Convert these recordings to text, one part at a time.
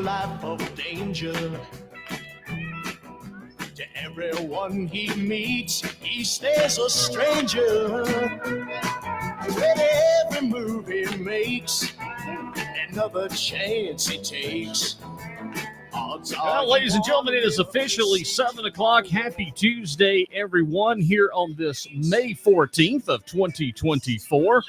life of danger. To everyone he meets, he stays a stranger. With every move he makes, another chance he takes. Well, ladies and gentlemen, it is officially 7 o'clock. Happy Tuesday, everyone, here on this May 14th of 2024.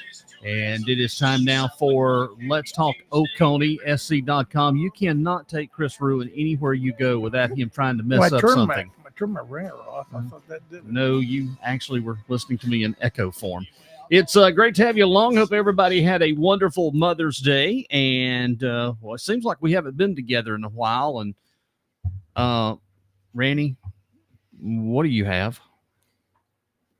And it is time now for Let's Talk Oconee, SC.com. You cannot take Chris Ruin anywhere you go without him trying to mess up something. I turned my ringer off. I thought that did it. No, you actually were listening to me in echo form. It's great to have you along. Hope everybody had a wonderful Mother's Day. And, well, it seems like we haven't been together in a while. And, Rannie, what do you have?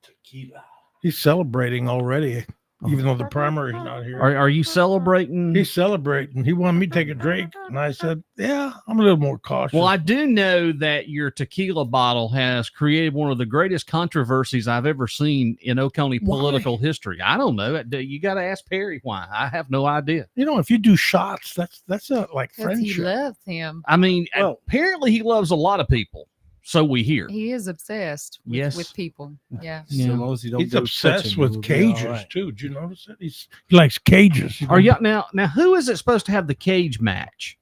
Tequila. He's celebrating already, even though the primary's not here. Are you celebrating? He's celebrating. He wanted me to take a drink, and I said, yeah, I'm a little more cautious. Well, I do know that your tequila bottle has created one of the greatest controversies I've ever seen in Oconee political history. I don't know. You got to ask Perry why. I have no idea. You know, if you do shots, that's a, like friendship. He loves him. I mean, apparently he loves a lot a lot. So we hear. He is obsessed with people. Yeah. So long as he don't He's go obsessed touching, with we'll be cages, all right. too. Did you notice that? He likes cages. Are you now? Who is it supposed to have the cage match?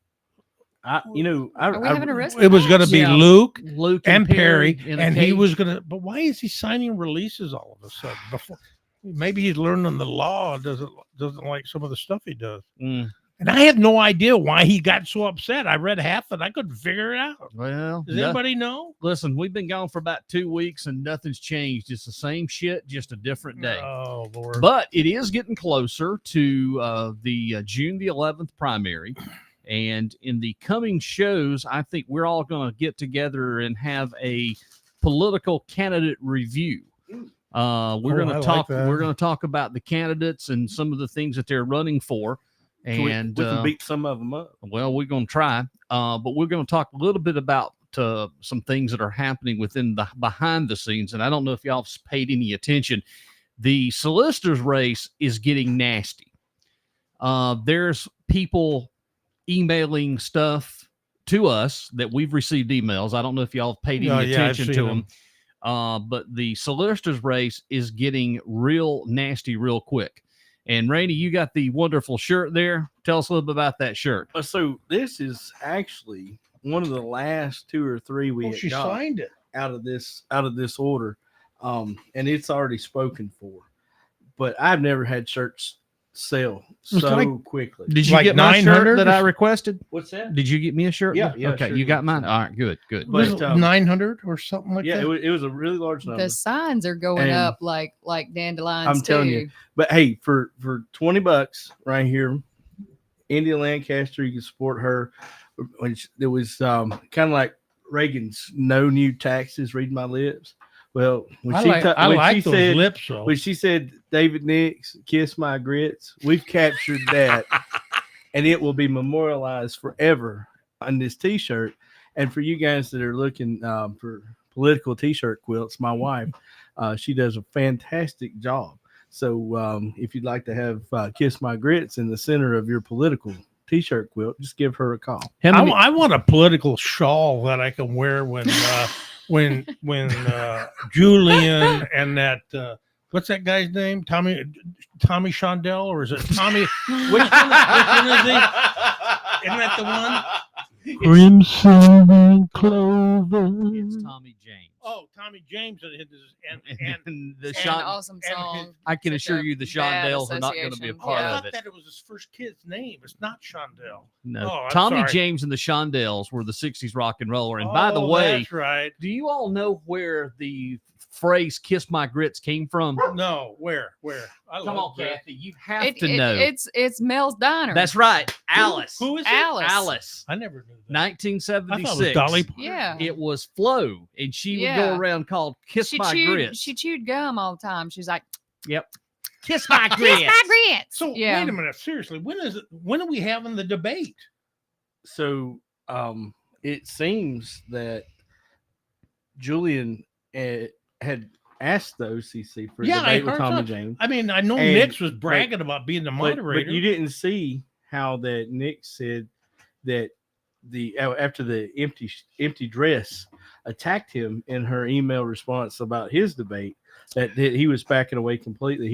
Are we having a wrestling It was going to be Yeah. Luke and Perry, in a and he cage? was going to. But why is he signing releases all of a sudden? Before maybe he's learning the law. Doesn't like some of the stuff he does. Mm. And I have no idea why he got so upset. I read half of it. I couldn't figure it out. Well, Does anybody know? Listen, we've been gone for about 2 weeks and nothing's changed. It's the same shit, just a different day. Oh, Lord. But it is getting closer to the June the 11th primary. And in the coming shows, I think we're all going to get together and have a political candidate review. We're going to talk. We're going to talk about the candidates and some of the things that they're running for. And we can beat some of them up. Well, we're going to try, but we're going to talk a little bit about some things that are happening within the behind the scenes. And I don't know if y'all have paid any attention. The solicitor's race is getting nasty. There's people emailing stuff to us that we've received emails. I don't know if y'all have paid any attention to them. But the solicitor's race is getting real nasty real quick. And Randy, you got the wonderful shirt there. Tell us a little bit about that shirt. So this is actually one of the last 2 or 3 we she got signed it out of this order, and it's already spoken for. But I've never had shirts sell so quickly. Did you Like get my 900 shirt that I requested? What's that? Did you get me a shirt? Yeah. Okay, sure you got did. mine. All right, good. But, 900 or something like that. It was a really large number. The signs are going And up like dandelions. I'm telling too. you. But hey, for $20 right here, India Lancaster, you can support her. Which it was kind of like Reagan's "No New Taxes." Read my lips. Well, when I like those said, lips. Though. when she said David Nix, "Kiss my grits," we've captured that, and it will be memorialized forever on this T-shirt. And for you guys that are looking for political T-shirt quilts, my wife, she does a fantastic job. So if you'd like to have "Kiss my grits" in the center of your political T-shirt quilt, just give her a call. I want a political shawl that I can wear when Julian and that what's that guy's name? Tommy Shondell, or is it Tommy? Which one is he? Isn't that the one? Crimson and Clover. It's Tommy James. Oh, Tommy James And the An Shon- awesome song. I can Such assure a you the bad Shondells are not going to be a association. part I of thought it. that it was his first kid's name. It's not Shondell. No, Oh, I'm Tommy sorry. James and the Shondells were the 60s rock and roller. And by the way, that's right. do you all know where the phrase "kiss my grits" came from? No, where? I Come love on, that. Cathy, you have to know. It's Mel's Diner. That's right, Alice. Who is it? Alice. I never knew that. 1976. I thought it was Dolly Parton. Yeah. It was Flo, and she would go around called "Kiss My Grits." She chewed gum all the time. She's like, Yep. Kiss my grits. kiss my grits. So yeah. wait a minute, seriously, when are we having the debate? So it seems that Julian had asked the OCC for a debate with Tommy James. I mean, I know And- Nix was bragging about being the moderator. But you didn't see how that Nick said that after the empty dress attacked him in her email response about his debate, that he was backing away completely.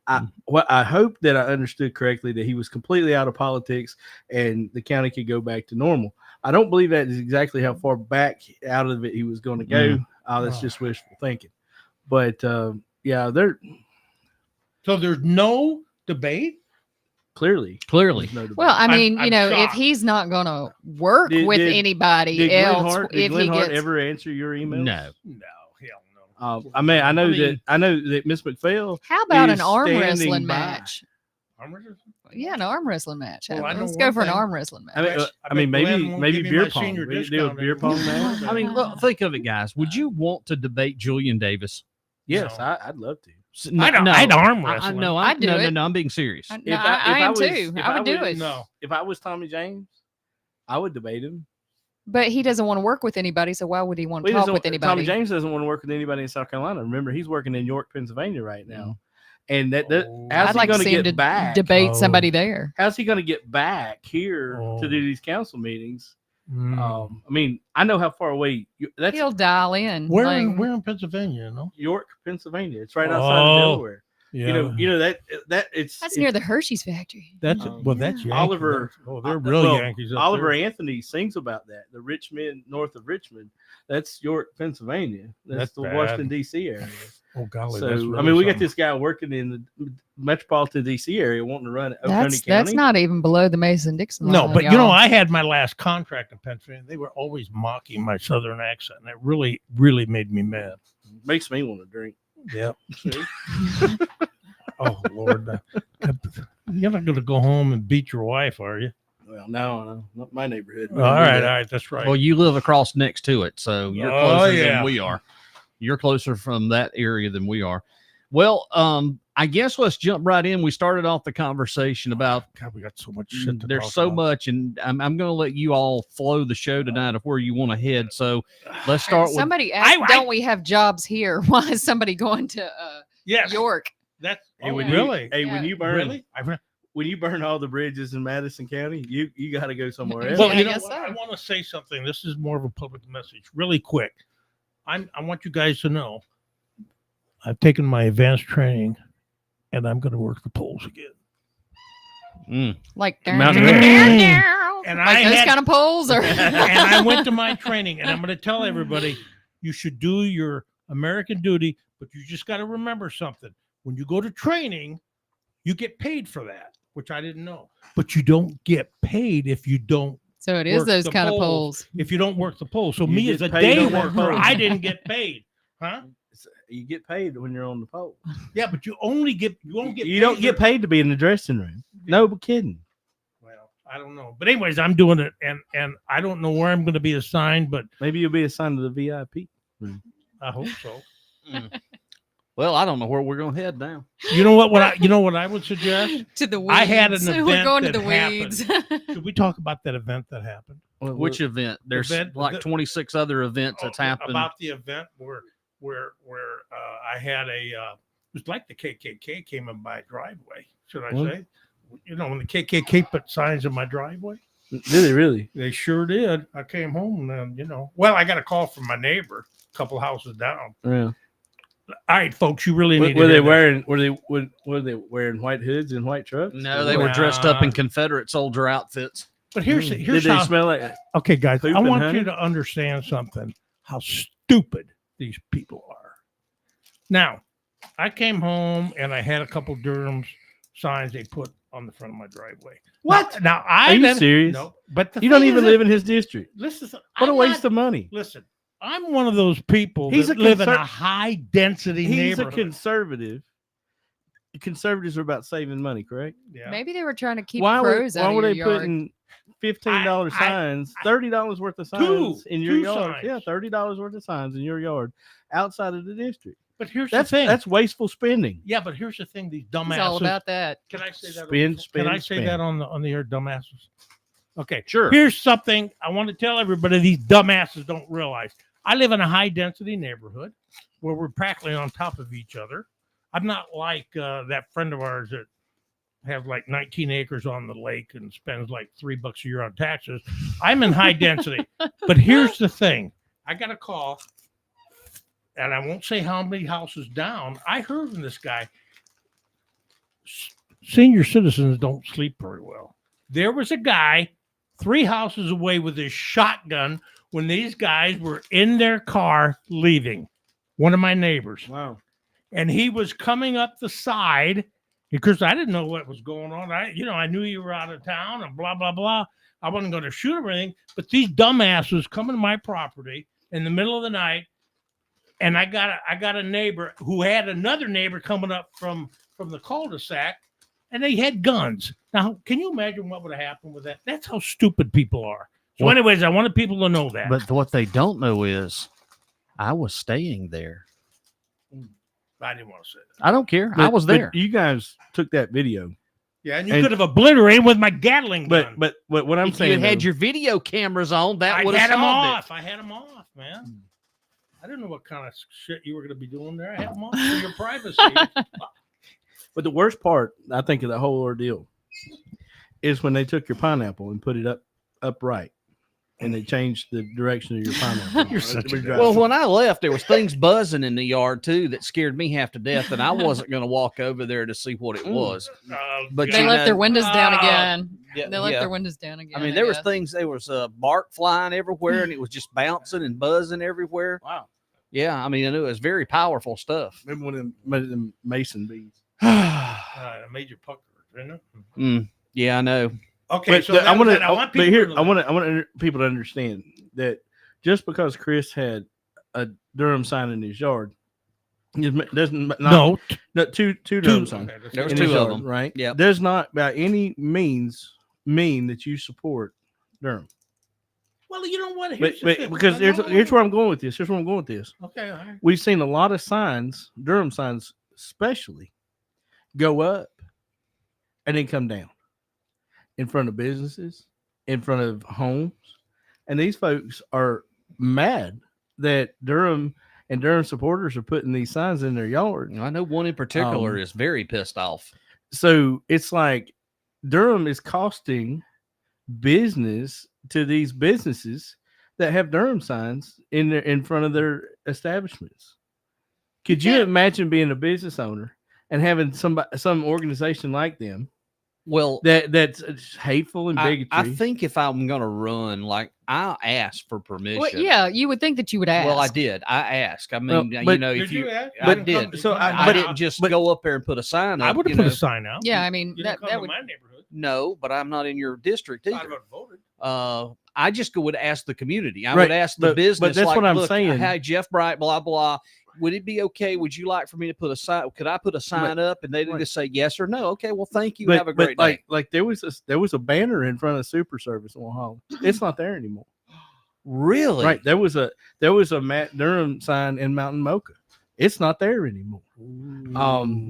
I hope that I understood correctly that he was completely out of politics and the county could go back to normal. I don't believe that is exactly how far back out of it he was going to go. That's just wishful thinking. But yeah, So there's no debate. clearly. Clearly. there's no debate. Well, I mean, I'm if shocked. he's not going to work Did- with did- anybody Did Glenn else, Hart, if he gets ever answer your email? No. No, hell no. I mean, I know that Miss McPhail. How about is an arm standing wrestling by. match? Yeah, an arm wrestling match. Well, I know Let's go one for an thing. arm wrestling match. I mean, Glenn won't maybe give me beer my pong. senior We do a discount beer pong match. I mean, look, think of it, guys. Would you want to debate Julian Davis? Yes, No. I'd love to. I'd arm wrestle him. No, I'd do it. no, I'm being serious. No, I am too. I would do it. No. If I was Tommy James, I would debate him. But he doesn't want to work with anybody, so why would he want to talk with anybody? Tommy James doesn't want to work with anybody in South Carolina. Remember, he's working in York, Pennsylvania right now. And how's I'd he like to going to see him get back? debate somebody there. How's he going to get back here to do these council meetings? I mean, I know how far away that's He'll dial in. Where like, in Pennsylvania, you know? York, Pennsylvania. It's right outside of Delaware. Yeah. You know that that's it's near the Hershey's factory. That's that's Yankee. Oliver. They're real Yankees. Up Oliver there. Anthony sings about that. The Richmond, north of Richmond, that's York, Pennsylvania. That's the bad. Washington D.C. area. Oh golly. So that's really I mean, we got something. this guy working in the metropolitan D.C. area, wanting to run Oconee County. That's not even below the Mason-Dixon line. No, but you y'all. know, I had my last contract in Pennsylvania. They were always mocking my southern accent, and it really, really made me mad. Makes me want to drink. Yeah. Oh Lord, you're not going to go home and beat your wife, are you? Well, no, not my neighborhood. All right, that's right. Well, you live across next to it, so you're Oh, closer yeah. than we are. You're closer from that area than we are. Well, I guess let's jump right in. We started off the conversation about God, we got so much shit to there's talk so about. much, and I'm going to let you all flow the show tonight of where you want to head. So let's start with Somebody asked, don't we have jobs here? Why is somebody going to Yes, York? that's Hey, oh, when really. Hey, when Yeah. you burn, Really? when you burn all the bridges in Madison County, you got to go somewhere else. Well, Yeah, you I know guess what? so. I want to say something. This is more of a public message, really quick. I want you guys to know I've taken my advanced training, and I'm going to work the polls again. Like Mountain And like those kind of polls, or and I went to my training, and I'm going to tell everybody you should do your American duty, but you just got to remember something. When you go to training, you get paid for that, which I didn't know. But you don't get paid if you don't so it is work those the kind of polls. polls. If you don't work the polls. So You me get as a paid day on that worker, poll. I didn't get paid. Huh? You get paid when you're on the pole. Yeah, but you won't get You don't get paid to be in the dressing room. No, but kidding. Well, I don't know. But anyways, I'm doing it, and I don't know where I'm going to be assigned, but Maybe you'll be assigned to the VIP. I hope so. well, I don't know where we're going to head now. You know what I would suggest? To the weeds. I had an We're event going to that the weeds. Should we talk about that event that happened? Which event? There's event- like the- 26 other events that's happened. About the event where I had a it was like the KKK came in my driveway. Should I What? say? You know, when the KKK put signs in my driveway, Did they really? they sure did. I came home and well, I got a call from my neighbor, a couple houses down. Yeah. All right, folks, you really need. Were to they hear this. wearing? Were they wearing white hoods and white trucks? No, they were dressed up in Nah. Confederate soldier outfits. But here's Did here's they how. smell like? Okay, guys, I poop and want honey? you to understand something. How stupid these people are. Now, I came home and I had a couple Durham's signs they put on the front of my driveway. What? Now I Are you then- serious? No, but the You don't thing even is live in his district. Listen, What a I'm waste not- of money. Listen, I'm one of those people He's that a live in conser- a high density He's a neighborhood. conservative. Conservatives are about saving money, correct? Yeah. Maybe they were trying to keep why crows were out of they your yard. putting $15 I- signs, $30 worth of signs in your two yard? signs. Yeah, $30 worth of signs in your yard outside of the district. But here's That's the thing. that's wasteful spending. Yeah, but here's the thing. These dumbasses. It's all about that. Can I say that? Spin, Can spin, I say spin. that on the air, dumbasses? Okay. Sure. Here's something I want to tell everybody these dumbasses don't realize. I live in a high density neighborhood where we're practically on top of each other. I'm not like that friend of ours that have like 19 acres on the lake and spends like $3 a year on taxes. I'm in high density. But here's the thing. I got a call, and I won't say how many houses down. I heard from this guy, senior citizens don't sleep very well. There was a guy 3 houses away with his shotgun when these guys were in their car leaving. One of my neighbors. Wow. And he was coming up the side because I didn't know what was going on. I knew you were out of town and blah, blah, blah. I wasn't going to shoot him or anything, but these dumbasses coming to my property in the middle of the night. And I got a neighbor who had another neighbor coming up from the cul-de-sac, and they had guns. Now, can you imagine what would have happened with that? That's how stupid people are. So Well, anyways, I wanted people to know that. But what they don't know is I was staying there. I didn't want to say that. I don't care. I But- was but there. you guys took that video. Yeah, and you And- could have obliterated with my Gatling gun. But what I'm If saying, you had though, your video cameras on, that I would had have them solved off. I had them off, man. I didn't know what kind of shit you were going to be doing there. I had them off for your privacy. but the worst part, I think, of the whole ordeal is when they took your pineapple and put it upright, and they changed the direction of your pineapple. You're such a We're good- driving. Well, when I left, there was things buzzing in the yard too that scared me half to death, and I wasn't going to walk over there to see what it was. But They you left know- their windows down Oh, again. Yeah, They left yeah. their windows down again. I mean, there was guess. things. There was bark flying everywhere, and it was just bouncing and buzzing everywhere. Wow. Yeah, I mean, and it was very powerful stuff. Remember one of them mason bees? it made you pucker, didn't it? Yeah, I know. Okay, But so I that want was to. it. I want But people here, to I want people to understand that just because Chris had a Durham sign in his yard, it doesn't not, no, two Durham signs okay, There was in two his of yard, them. right? Yep. Does not by any means mean that you support Durham. Well, you know what? But, Here's the thing. because No, here's where I'm going with this. Here's where I'm going with this. Okay, all right. We've seen a lot of signs, Durham signs especially, go up and then come down in front of businesses, in front of homes. And these folks are mad that Durham and Durham supporters are putting these signs in their yard. I know one in particular is very pissed off. So it's like Durham is costing business to these businesses that have Durham signs in front of their establishments. Could you imagine being a business owner and having some organization like them Well, that's hateful and bigotry? I think if I'm going to run, like, I'll ask for permission. Well, yeah, you would think that you would ask. Well, I did. I asked. I Well, mean, but- you know, Did if you, ask? I You did. come- So you I- come I to didn't my- just but- go up there and put a sign up. I would have you put know. a sign out. Yeah, I mean You that didn't come to would. my neighborhood. No, but I'm not in your district I'd either. have voted. I just would ask the community. I Right, would ask the but business. that's like, what I'm "Look, saying. Hey, Jeff Bright, blah blah. Would it be okay? Would you like for me to put a sign? Could I put a sign up?" And they'd right. just say yes or no. Okay, well, thank you. but, Have a great but day. like there was a banner in front of Super Service in Walhalla. It's not there anymore. Really? Right. There was a Matt Durham sign in Mountain Mocha. It's not there anymore.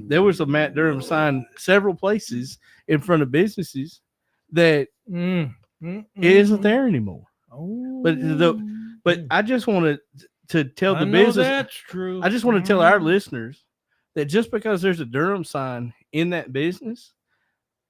There was a Matt Durham sign several places in front of businesses that it isn't there anymore. Oh, But I just wanted to tell I the know business. that's true. I just want to tell our listeners that just because there's a Durham sign in that business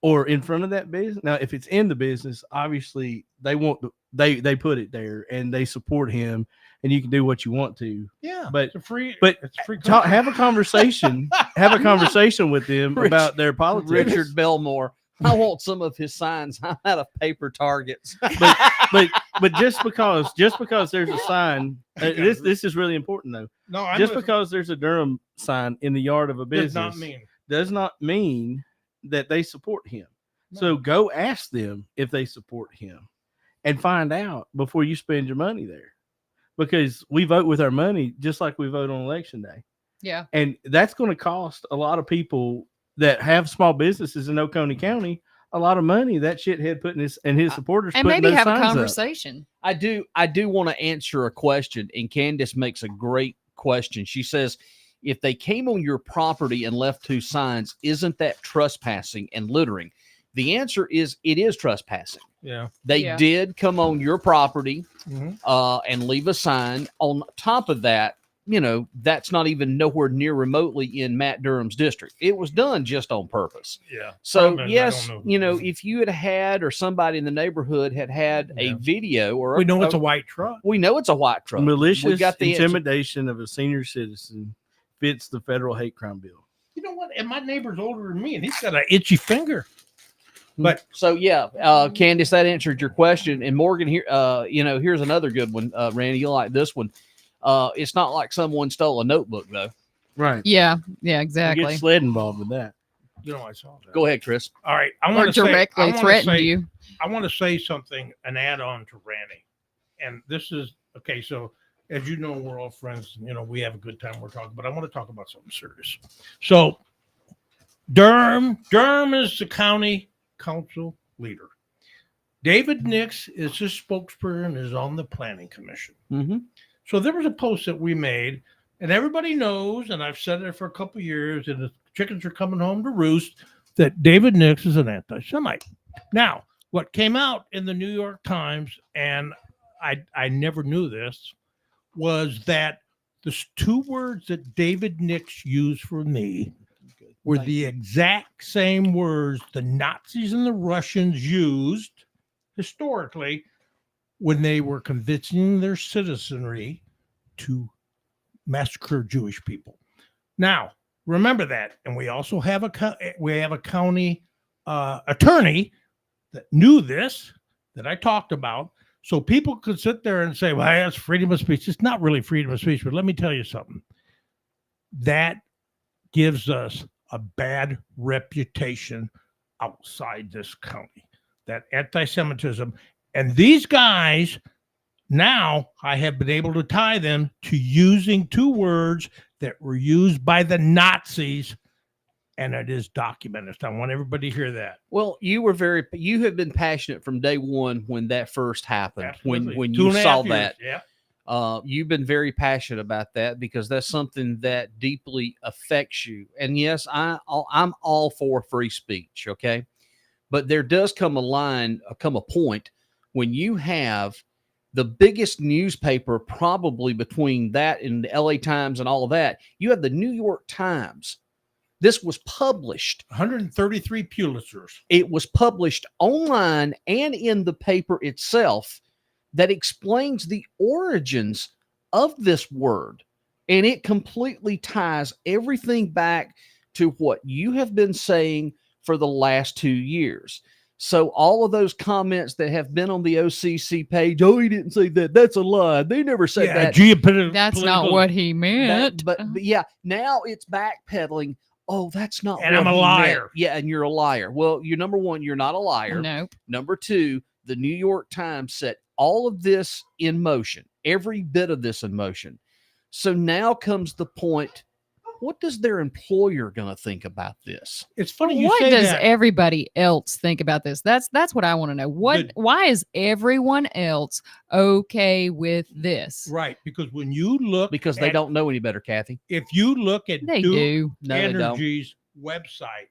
or in front of that business, now if it's in the business, obviously they put it there and they support him, and you can do what you want to. Yeah, But it's a free. but it's a free. have a conversation. Have a conversation with them about their politics. Richard Belmore. I want some of his signs. I'm out of paper targets. But just because there's a sign, this is really important though. No, I'm Just listening. because there's a Durham sign in the yard of a does business not mean. that they support him. No. So go ask them if they support him and find out before you spend your money there. Because we vote with our money just like we vote on election day. Yeah. And that's going to cost a lot of people that have small businesses in Oconee County a lot of money. That shithead putting his supporters And putting maybe those have a signs up. conversation. I do want to answer a question, and Candace makes a great question. She says, if they came on your property and left two signs, isn't that trespassing and littering? The answer is it is trespassing. Yeah. They Yeah. did come on your property Mhm. and leave a sign. On top of that, that's not even nowhere near remotely in Matt Durham's district. It was done just on purpose. Yeah. So Problem is, I yes, don't know. if you had or somebody in the neighborhood had a Yeah. video or We know it's a white truck. we know it's a white truck. We Malicious got the intimidation of a senior citizen fits the federal hate crime bill. You know what? And my neighbor's older than me, and he's got an itchy finger. But So Candace, that answered your question. And Morgan, here, here's another good one. Randy, you'll like this one. It's not like someone stole a notebook though. Right. Yeah, You exactly. get SLED involved with that. you know, I saw that. Go ahead, Chris. All right. I Or want to directly threatened you. I want to say something, an add on to Rannie. And this is okay. So, as you know, we're all friends. We have a good time. We're talking, but I want to talk about something serious. So, Durham is the county council leader. David Nix is his spokesperson and is on the planning commission. Mm-hmm. So there was a post that we made, and everybody knows, and I've said it for a couple of years, and the chickens are coming home to roost, that David Nix is an anti-Semite. Now, what came out in the New York Times, and I never knew this, was that the two words that David Nix used for me were the exact same words the Nazis and the Russians used historically when they were convincing their citizenry to massacre Jewish people. Now, remember that, and we also have a county attorney that knew this, that I talked about, so people could sit there and say, "Well, that's freedom of speech." It's not really freedom of speech, but let me tell you something. That gives us a bad reputation outside this county. That anti-Semitism, and these guys. Now I have been able to tie them to using two words that were used by the Nazis, and it is documented. I want everybody to hear that. Well, you have been passionate from day one when that first happened. Absolutely. When 2.5 you saw years, that, yeah. you've been very passionate about that because that's something that deeply affects you. And yes, I'm all for free speech. Okay. But there does come a point when you have the biggest newspaper probably between that and the LA Times and all of that. You have the New York Times. This was published. 133 Pulitzers. It was published online and in the paper itself that explains the origins of this word. And it completely ties everything back to what you have been saying for the last 2 years. So all of those comments that have been on the OCC page, oh, he didn't say that. That's a lie. They never said that. That's not what he meant. But yeah, now it's backpedaling. Oh, that's not. And what I'm a he liar. meant. Yeah, and you're a liar. Well, you're number one, you're not a liar. Nope. Number two, the New York Times set all of this in motion, every bit of this in motion. So now comes the point. What does their employer gonna think about this? It's funny you What say does that. everybody else think about this? That's what I want to know. Why is everyone else okay with this? Right, because when you look Because they don't know any better, Cathy. if you look at They Duke do. No, they don't. Energy's website,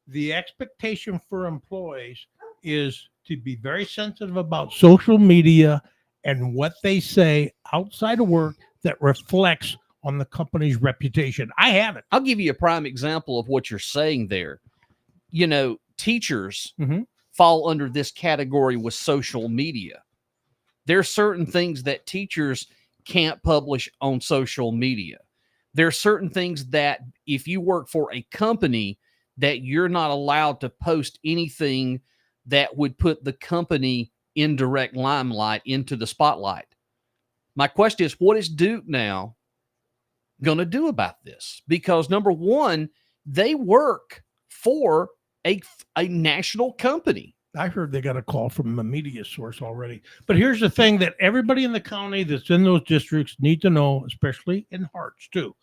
the expectation for employees is to be very sensitive about social media and what they say outside of work that reflects on the company's reputation. I have it. I'll give you a prime example of what you're saying there. Teachers Mhm. fall under this category with social media. There are certain things that teachers can't publish on social media. There are certain things that if you work for a company that you're not allowed to post anything that would put the company in direct limelight into the spotlight. My question is, what is Duke now going to do about this? Because number one, they work for a national company. I heard they got a call from a media source already. But here's the thing that everybody in the county that's in those districts need to know, especially in Harts too.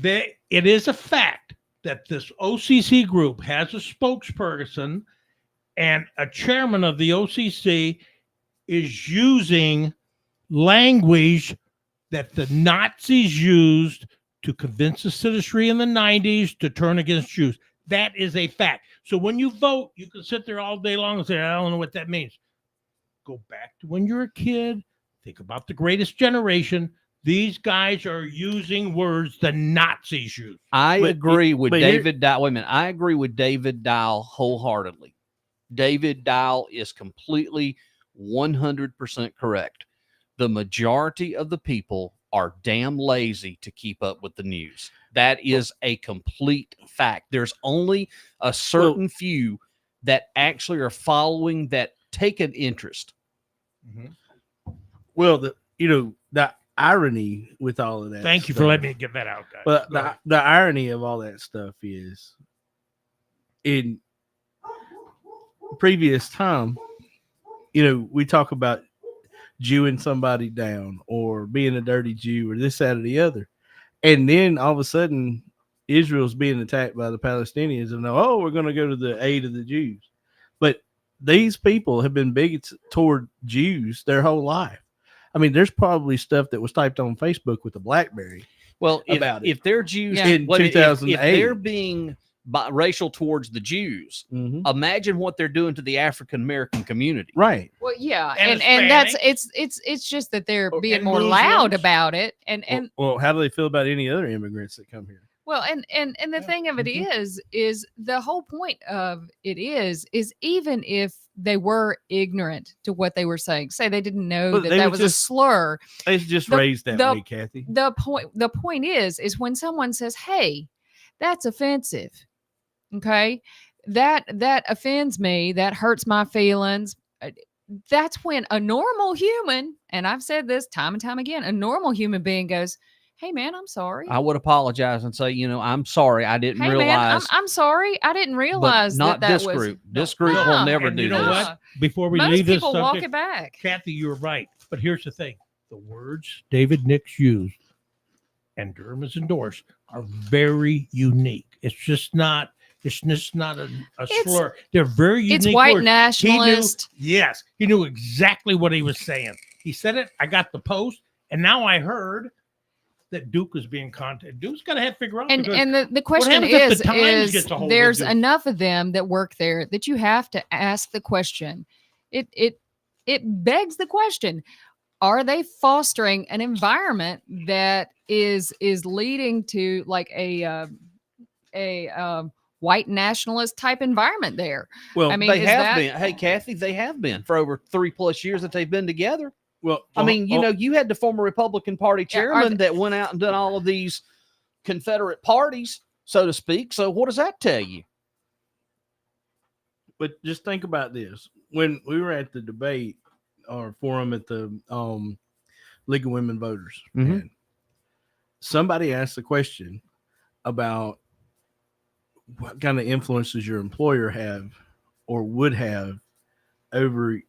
It is a fact that this OCC group has a spokesperson, and a chairman of the OCC is using language that the Nazis used to convince the citizenry in the 90s to turn against Jews. That is a fact. So when you vote, you can sit there all day long and say, I don't know what that means. Go back to when you're a kid. Think about the greatest generation. These guys are using words the Nazis use. I agree with but here- David Dial. Wait a minute. I agree with David Dial wholeheartedly. David Dial is completely 100% correct. The majority of the people are damn lazy to keep up with the news. That is a complete fact. There's only a certain few that actually are following, that take an interest. Well, the irony with all of that. Thank you for stuff- letting me get that out, guys. But Go ahead. the irony of all that stuff is, in previous time, we talk about Jewing somebody down or being a dirty Jew or this, that, or the other. And then all of a sudden, Israel's being attacked by the Palestinians, and we're going to go to the aid of the Jews. But these people have been bigots toward Jews their whole life. I mean, there's probably stuff that was typed on Facebook with a BlackBerry. Well, about if they're Jews in wait a minute, 2008, if they're being racial towards the Jews, imagine what they're doing to the African American community. Right. Well, yeah, And and that's Hispanic. it's just that they're being and more loud Muslims. about it, and Well, how do they feel about any other immigrants that come here? well, and the thing of it is the whole point of it is even if they were ignorant to what they were saying, say they didn't know Well, that they that were was just- a slur. It's just The- raised that the- way, Kathy. The point is when someone says, "Hey, that's offensive," okay, that offends me, that hurts my feelings. That's when a normal human, and I've said this time and time again, a normal human being goes, "Hey, man, I'm sorry." I would apologize and say, I'm sorry. I didn't Hey, man, realize. I'm sorry. I didn't But realize not that this was. group. This group will No, never and do you know this. what? Before we Most leave this people walk subject, it back. Kathy, you're right. But here's the thing: the words David Nix used and Durham has endorsed are very unique. It's just not. It's just not a It's- slur. They're very unique. It's white words. nationalist. Yes, he knew exactly what he was saying. He said it. I got the post, and now I heard that Duke was being contacted. Duke's got to have to figure out. And because the question happens if is the Times gets a hold of there's Duke? enough of them that work there that you have to ask the question. It begs the question: are they fostering an environment that is leading to like a white nationalist type environment there? Well, I mean, They is have that- been. Hey, Kathy, they have been for over 3+ years that they've been together. well, I mean, you had the former Republican Party Yeah, are chairman that went out and done all of these Confederate parties, so to speak. So what does that tell you? but just think about this. When we were at the debate or forum at the League of Women Voters, Mhm. and somebody asked the question about what kind of influences your employer have or would have over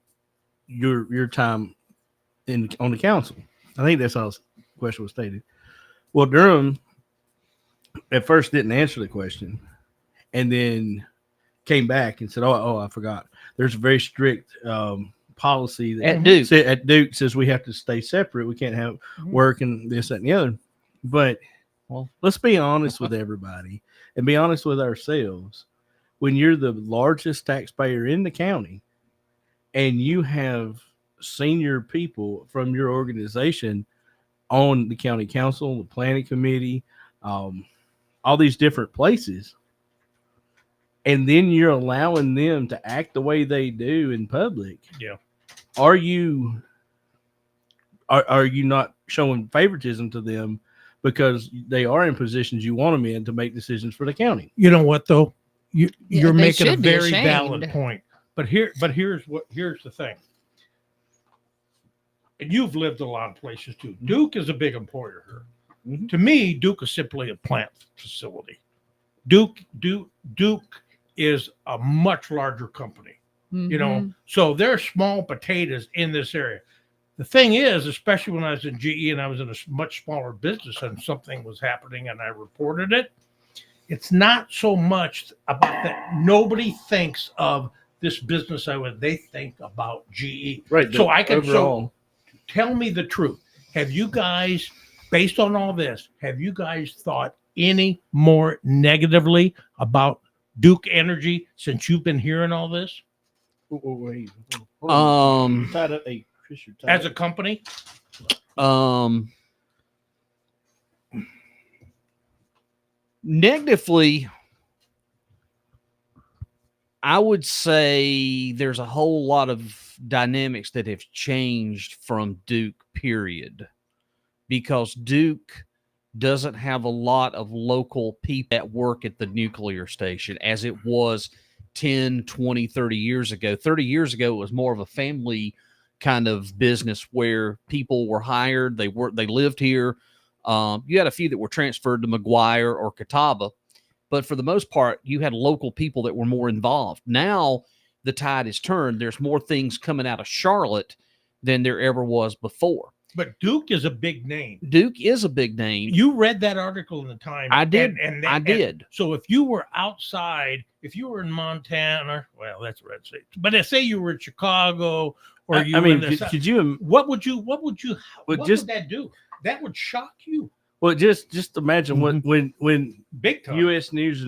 your time on the council. I think that's how the question was stated. Well, Durham at first didn't answer the question, and then came back and said, "Oh, I forgot. There's a very strict policy that At Duke. says we have to stay separate. We can't have work and this, that, and the other." But let's be honest with everybody and be honest with ourselves. When you're the largest taxpayer in the county and you have senior people from your organization on the county council, the planning committee, all these different places, and then you're allowing them to act the way they do in public. Yeah. Are you not showing favoritism to them because they are in positions you want them in to make decisions for the county? You know what though? You're they making a should be very valid ashamed. point. But here's the thing. And you've lived a lot of places too. Duke is a big employer here. Mhm. To me, Duke is simply a plant facility. Duke is a much larger company. You know, Mhm. so they're small potatoes in this area. The thing is, especially when I was in GE and I was in a much smaller business and something was happening and I reported it, it's not so much about that. Nobody thinks of this business they think about GE. Right. So I can overall. tell me the truth. Have you guys, based on all this, have you guys thought any more negatively about Duke Energy since you've been hearing all this Wait. Um, Tied up. Hey, Chris, you're tied as a up. company? Negatively, I would say there's a whole lot of dynamics that have changed from Duke, period, because Duke doesn't have a lot of local people that work at the nuclear station as it was 10, 20, 30 years ago. 30 years ago, it was more of a family kind of business where people were hired. They lived here. You had a few that were transferred to McGuire or Catawba, but for the most part, you had local people that were more involved. Now the tide has turned. There's more things coming out of Charlotte than there ever was before. But Duke is a big name. Duke is a big name. You read that article in the Times. I did. I did. So if you were outside, if you were in Montana, well, that's a red state. But let's say you were in Chicago, or you. I were mean, in the could you? What would what just- would that do? That would shock you. Well, just imagine when Big time. U.S. News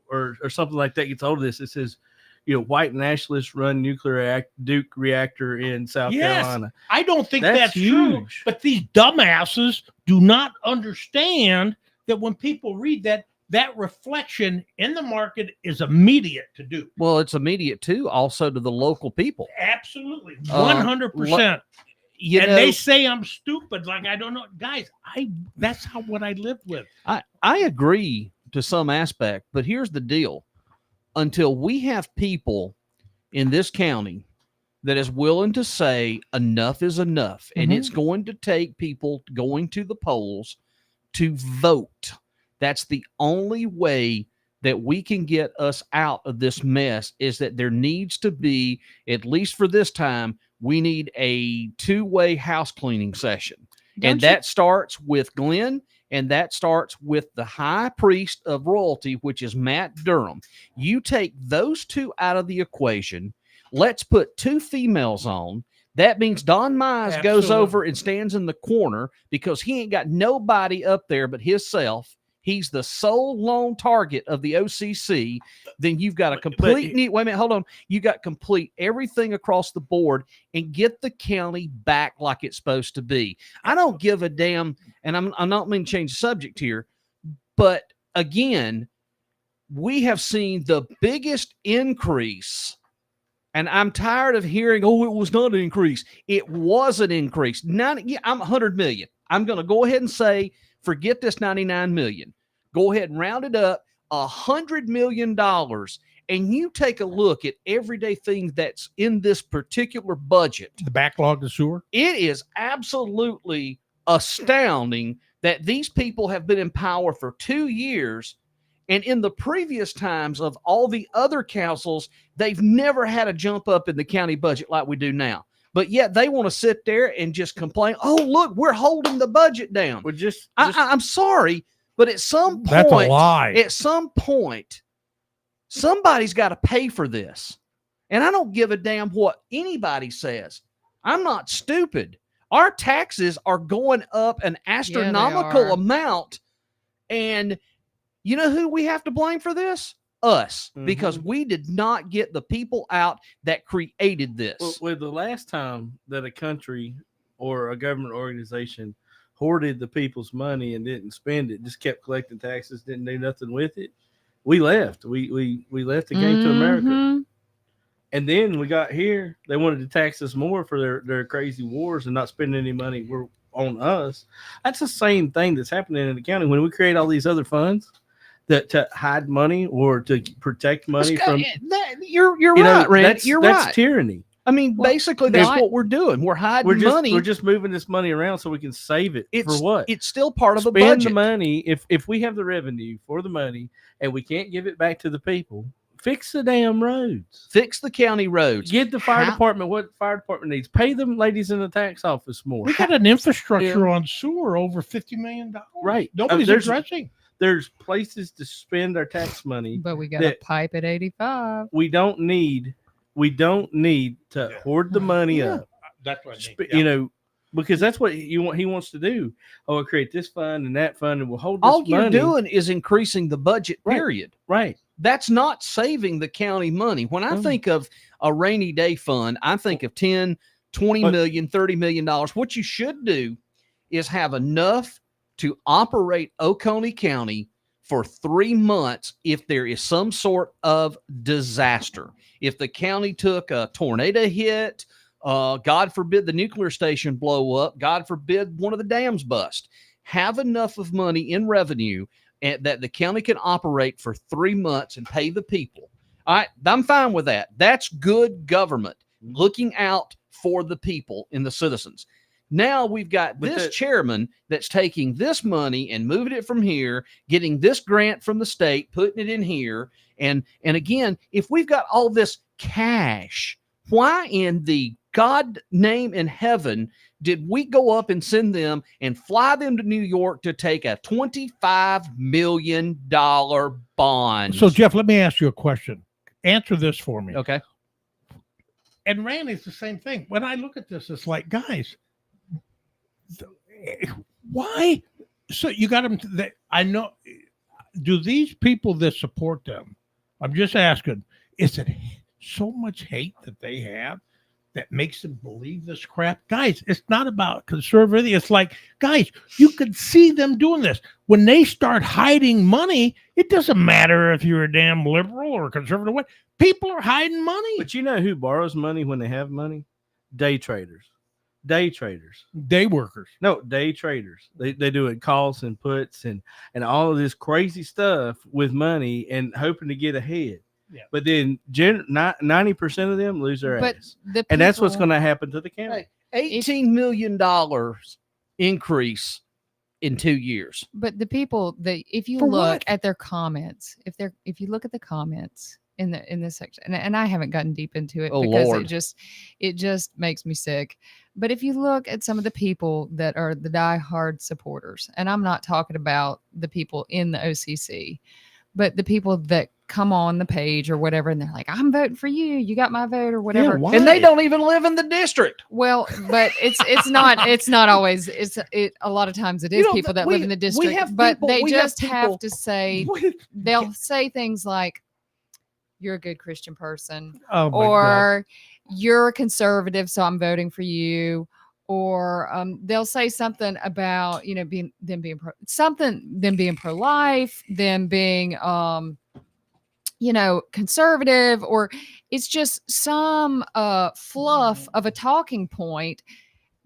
or something like that gets hold of this. It says, white nationalists run nuclear Duke reactor in South Carolina. I don't think That's that's true. huge. But these dumbasses do not understand that when people read that reflection in the market is immediate to do. Well, it's immediate too, also to the local people. Absolutely, 100%. And they say I'm stupid, like I don't know, guys. That's what I live with. I agree to some aspect, but here's the deal: until we have people in this county that is willing to say enough is enough, and it's going to take people going to the polls to vote. That's the only way that we can get us out of this mess, is that there needs to be, at least for this time, we need a two-way house cleaning session. That starts with Glenn, and that starts with the high priest of royalty, which is Matt Durham. You take those two out of the equation. Let's put two females on. That means Don Mize goes over and stands in the corner because he ain't got nobody up there but himself. He's the sole lone target of the OCC. Then you've got a complete wait a minute, hold on. You got complete everything across the board and get the county back like it's supposed to be. I don't give a damn, and I'm not meaning to change the subject here, but again, we have seen the biggest increase. And I'm tired of hearing, it was not an increase. It was an increase. I'm 100 million. I'm going to go ahead and say, forget this 99 million. Go ahead and round it up, $100 million. And you take a look at everyday things that's in this particular budget. The backlog of sewer. It is absolutely astounding that these people have been in power for 2 years. And in the previous times of all the other councils, they've never had a jump up in the county budget like we do now. But yet they want to sit there and just complain, look, we're holding the budget down. Well, I'm sorry, but at some point, that's a lie. At some point, somebody's got to pay for this. And I don't give a damn what anybody says. I'm not stupid. Our taxes are going up an astronomical amount. And you know who we have to blame for this? Us, because we did not get the people out that created this. Well, the last time that a country or a government organization hoarded the people's money and didn't spend it, just kept collecting taxes, didn't do nothing with it, we left. We left and came to America. And then we got here. They wanted to tax us more for their crazy wars and not spending any money on us. That's the same thing that's happening in the county when we create all these other funds that to hide money or to protect money from that. You're right, Randy. That's tyranny. I mean, basically, that's what we're doing. We're hiding money. We're just moving this money around so we can save it. For what? It's still part of a budget. Spend the money. If we have the revenue for the money and we can't give it back to the people, fix the damn roads. Fix the county roads. Give the fire department what the fire department needs. Pay them ladies in the tax office more. We got an infrastructure on sewer over $50 million. Right. Nobody's addressing. There's places to spend our tax money. But we got a pipe at 85. We don't need to hoard the money up. That's what I mean. Because that's what he wants to do. We'll create this fund and that fund, and we'll hold this all money. You're doing is increasing the budget, period. Right. That's not saving the county money. When I think of a rainy day fund, I think of 10, 20 million, $30 million. What you should do is have enough to operate Oconee County for 3 months if there is some sort of disaster. If the county took a tornado hit, God forbid the nuclear station blow up, God forbid one of the dams bust, have enough of money in revenue that the county can operate for 3 months and pay the people. All right, I'm fine with that. That's good government, looking out for the people and the citizens. Now we've got this chairman that's taking this money and moving it from here, getting this grant from the state, putting it in here. And again, if we've got all this cash, why in the God name in heaven did we go up and send them and fly them to New York to take a $25 million bond? So, Jeff, let me ask you a question. Answer this for me. Okay. And Randy's the same thing. When I look at this, it's like, guys, why? So you got them. I know. Do these people that support them? I'm just asking. Is it so much hate that they have that makes them believe this crap? Guys, it's not about conservative. It's like, guys, you can see them doing this. When they start hiding money, it doesn't matter if you're a damn liberal or conservative. What people are hiding money. But you know who borrows money when they have money? Day traders. Day traders. Day workers. No, day traders. They do it calls and puts and all of this crazy stuff with money and hoping to get ahead. Yeah. But then 90% of them lose their ass. And that's what's going to happen to the county. Hey, $18 million increase in 2 years. But the people that, if you For look what? at their comments, if you look at the comments in this section, and I haven't gotten deep into it because Lord. it just makes me sick. But if you look at some of the people that are the diehard supporters, and I'm not talking about the people in the OCC, but the people that come on the page or whatever, and they're like, I'm voting for you. You got my vote or whatever. why? And they don't even live in the district. Well, but it's not always, a lot of times it is people that live in the district, but they just have to say, they'll say things like, you're a good Christian person, Oh my God. or you're a conservative, so I'm voting for you. Or they'll say something about, being pro-life, them being conservative, or it's just some fluff of a talking point.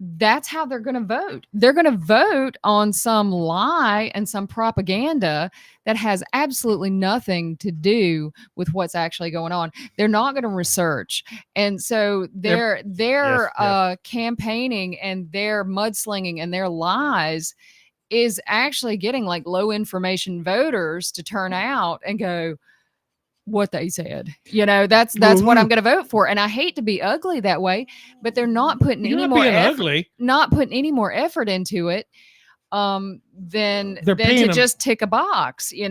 That's how they're going to vote. They're going to vote on some lie and some propaganda that has absolutely nothing to do with what's actually going on. They're not going to research. And so their campaigning and their mudslinging and their lies is actually getting like low information voters to turn out and go, what they said, that's what I'm going to vote for. And I hate to be ugly that way, but they're not putting not putting any more effort into it than to just tick a box. So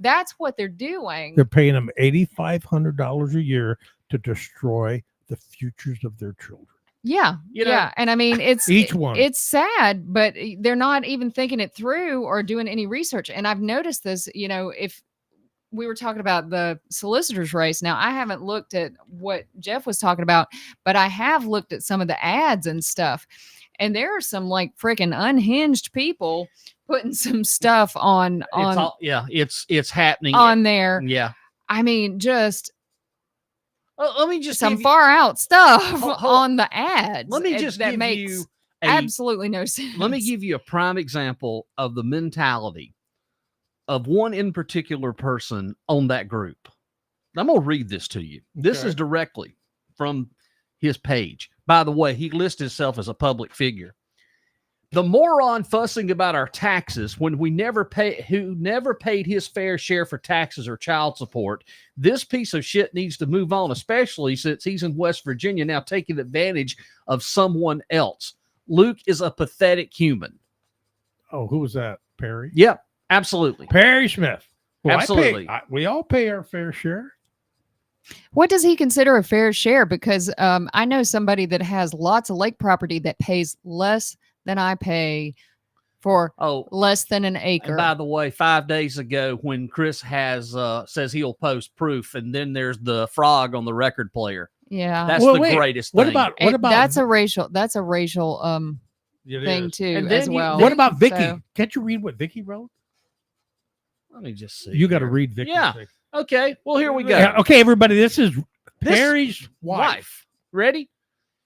that's what they're doing. They're paying them $8,500 a year to destroy the futures of their children. Yeah. And I mean, it's each one. It's sad, but they're not even thinking it through or doing any research. And I've noticed this, if we were talking about the solicitor's race. Now, I haven't looked at what Jeff was talking about, but I have looked at some of the ads and stuff. And there are some like freaking unhinged people putting some stuff on it's happening on there. Yeah. I mean, just let me just some far out stuff on the ads. Let me just that give makes you absolutely no sense. Let me give you a prime example of the mentality of one in particular person on that group. I'm going to read this to you. This is directly from his page. By the way, he lists himself as a public figure. The moron fussing about our taxes when who never paid his fair share for taxes or child support. This piece of shit needs to move on, especially since he's in West Virginia now taking advantage of someone else. Luke is a pathetic human. Oh, who was that? Perry? Yep, absolutely. Perry Smith. Well, absolutely. We all pay our fair share. What does he consider a fair share? Because I know somebody that has lots of lake property that pays less than I pay for less than an acre. By the way, 5 days ago, when Chris has says he'll post proof, and then there's the frog on the record player. Yeah, that's the greatest thing. What about that's a racial It thing is. too, And as then you- well. What about Vicky? So- Can't you read what Vicky wrote? Let me just see. You got to here. read Vicky. Yeah. Okay. Well, here we go. Yeah, okay, everybody. This is This- Perry's wife. Ready?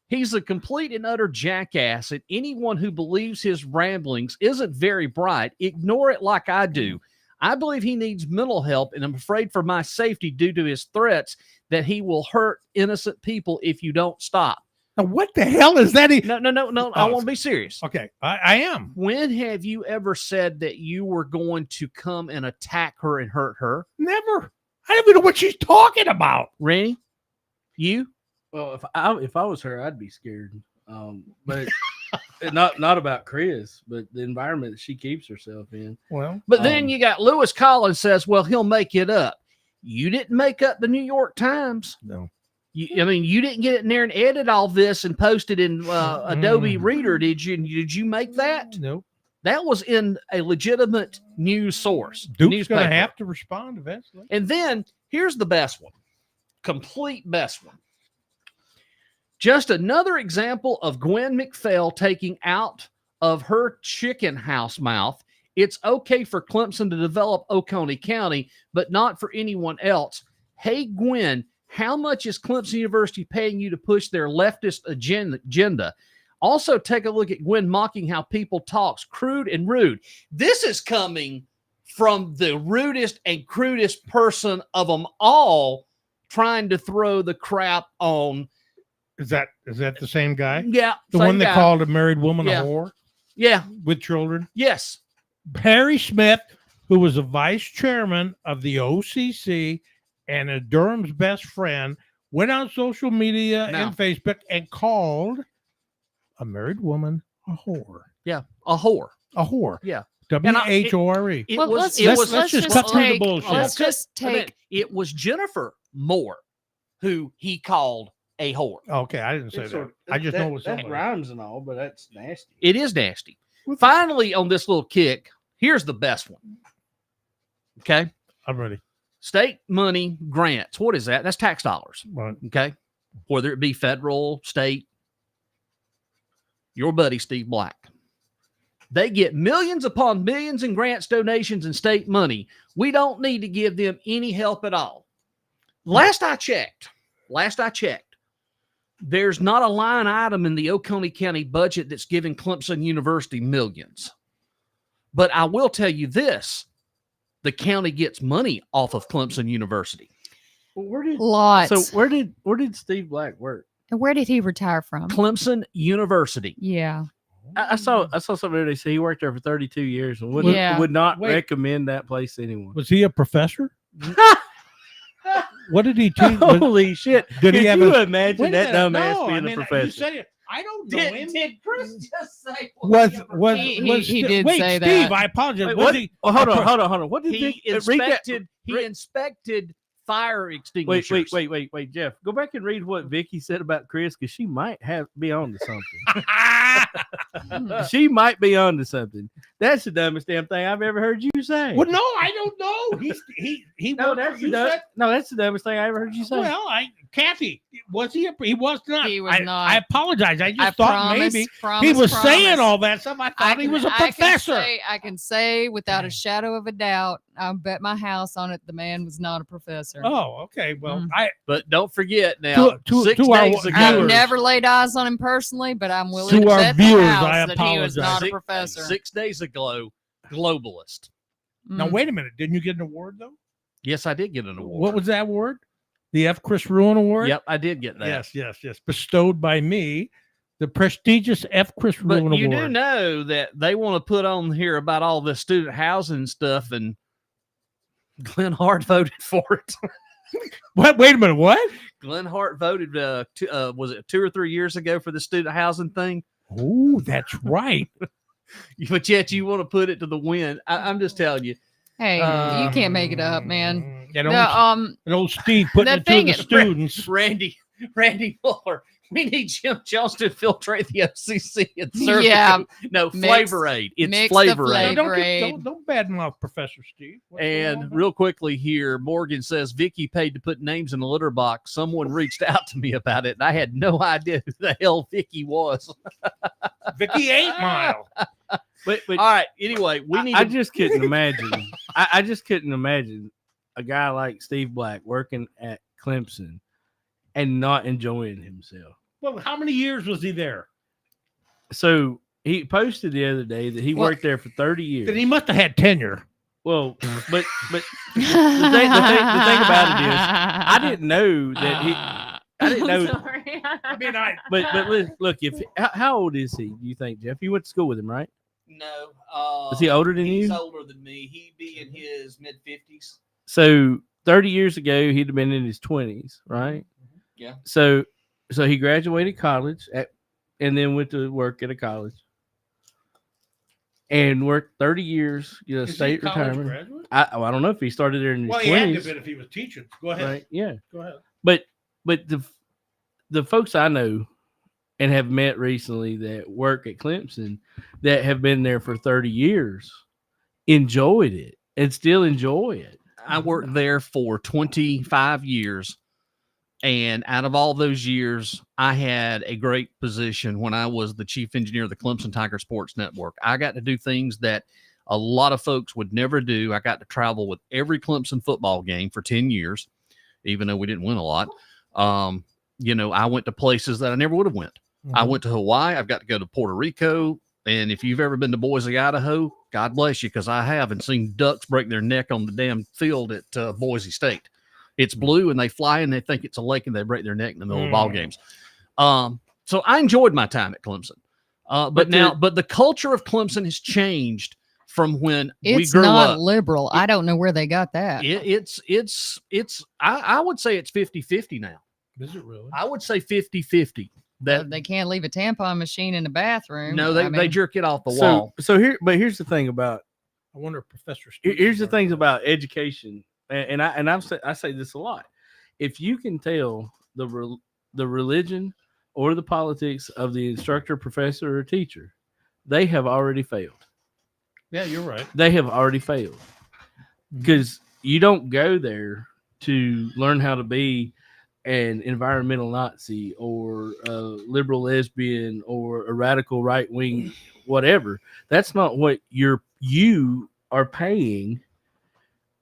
He's a complete and utter jackass, and anyone who believes his ramblings isn't very bright, ignore it like I do. I believe he needs mental help, and I'm afraid for my safety due to his threats that he will hurt innocent people if you don't stop. Now, what the hell is that? No. I Oh. want to be serious. Okay, I am. When have you ever said that you were going to come and attack her and hurt her? Never. I don't even know what she's talking about. Randy? You? Well, if I was her, I'd be scared. But not about Chris, but the environment that she keeps herself in. Well, But then you got Lewis Collins says, well, he'll make it up. You didn't make up the New York Times. no. You didn't get in there and edit all this and post it in Adobe Reader, did you? Did you make that? Nope. That was in a legitimate news source. Duke's going to newspaper. have to respond eventually. And then here's the best one, complete best one. Just another example of Gwen McPhail taking out of her chicken house mouth. It's okay for Clemson to develop Oconee County, but not for anyone else. Hey, Gwen, how much is Clemson University paying you to push their leftist agenda? Also, take a look at Gwen mocking how people talks, crude and rude. This is coming from the rudest and crudest person of them all, trying to throw the crap on. Is that the same guy? Yeah, The same one that guy. called a married woman Yeah. a whore Yeah, with children? yes. Perry Smith, who was a vice chairman of the OCC and a Durham's best friend, went on social media Now- and Facebook and called a married woman a whore. Yeah, a whore. A whore. Yeah. WHORE. It Well, was. let's It just- was. let's just cut through the bullshit. Let's just take. It was Jennifer Moore who he called a whore. Okay, I didn't say It's that. sort- I just know it was that somebody. rhymes and all, but that's nasty. It is nasty. Finally, on this little kick, here's the best one. Okay. I'm ready. State money grants. What is that? That's tax dollars. Right. Okay. Whether it be federal, state, your buddy Steve Black. They get millions upon millions in grants, donations, and state money. We don't need to give them any help at all. Last I checked, there's not a line item in the Oconee County budget that's giving Clemson University millions. But I will tell you this, the county gets money off of Clemson University. Well, where did Lots. where did Steve Black work? And where did he retire from? Clemson University. Yeah. I saw somebody say he worked there for 32 years and would Yeah. would not Wait. recommend that place to anyone. Was he a professor? What did he teach? Holy shit! Did he Could have you a- imagine Wait a that minute. dumbass No, being I a mean, you professor? said it. I don't know him. Did Chris just say Was He did wait, say Steve, that. I apologize. Wait, Was what? he? Oh, hold on. What did he read that- inspected fire extinguishers. Wait, Jeff. Go back and read what Vicky said about Chris because she might be on to something. She might be on to something. That's the dumbest damn thing I've ever heard you say. Well, no, I don't know. He No, worked for- that's you the said- no, that's the dumbest thing I ever heard you say. Well, Kathy, was he? He was not. He was not. I apologize. I just I thought promise, maybe promise, he was promise. saying all that stuff. I thought he was a professor. I can say without a shadow of a doubt, I bet my house on it, the man was not a professor. Oh, okay. Well, Mm. But don't forget now, To 6 our days viewers. ago, I've never laid eyes on him personally, but I'm willing To to our bet viewers, the house I that he was not a Six- professor. 6 days ago, globalist. now Mm. wait a minute. Didn't you get an award though? Yes, I did get an award. What was that award? The F. Chris Ruin Award. Yep, I did get that. Yes. Bestowed by me, the prestigious F. Chris But Ruin you Award. do know that they want to put on here about all this student housing stuff, and Glenn Hart voted for it. What? Wait a minute. What? Glenn Hart voted, was it 2 or 3 years ago for the student housing thing? Oh, that's right. But yet you want to put it to the wind. I'm just telling you. Hey, you can't make it up, man. And The, old Steve putting the it to thing the is- students. Randy Muller, We need Jim Jones to infiltrate the FCC and serve Yeah. no Mix- Flavor Aid. It's mix the Flavor No, Aid. flavor. don't badmouth Professor Steve. What's going on And there? real quickly here, Morgan says Vicky paid to put names in the litter box. Someone reached out to me about it, and I had no idea who the hell Vicky was. Vicky 8 Mile. But All right. Anyway, we need. I to, just couldn't imagine. I just couldn't imagine a guy like Steve Black working at Clemson and not enjoying himself. Well, how many years was he there? So he posted the other day that he Well, worked there for 30 years. Then he must have had tenure. Well, but the thing about it is, I didn't know that he. I didn't know. Sorry. I mean, But look, if how old is he? Do you think, Jeff? You went to school with him, right? no. Is he older than He's you? older than me. He'd be in his mid 50s. So 30 years ago, he'd have been in his 20s, right? Yeah. So he graduated college and then went to work at a college and worked 30 years, is state he a college retirement. graduate? I don't know if he started there in his Well, he had to 20s. have been if he was teaching. Go ahead. Right? Yeah. Go ahead. But the folks I know and have met recently that work at Clemson that have been there for 30 years enjoyed it and still enjoy it. I worked there for 25 years. And out of all those years, I had a great position when I was the chief engineer of the Clemson Tiger Sports Network. I got to do things that a lot of folks would never do. I got to travel with every Clemson football game for 10 years, even though we didn't win a lot. I went to places that I never would have went. I went to Hawaii. I've got to go to Puerto Rico. And if you've ever been to Boise, Idaho, God bless you, because I haven't seen ducks break their neck on the damn field at Boise State. It's blue, and they fly, and they think it's a lake, and they break their neck in the middle of ball games. So I enjoyed my time at Clemson. But the culture of Clemson has changed from when we It's grew not up. liberal. I don't know where they got that. I would say it's 50-50 now. Is it really? I would say 50-50. That They can't leave a tampon machine in the bathroom. no, they I mean, jerk it off the wall. So here's the thing about I wonder if Professor Steve. here's the things about education, and I say this a lot. If you can tell the religion or the politics of the instructor, professor, or teacher, they have already failed. Yeah, you're right. They have already failed because you don't go there to learn how to be an environmental Nazi or a liberal lesbian or a radical right wing, whatever. That's not what you are paying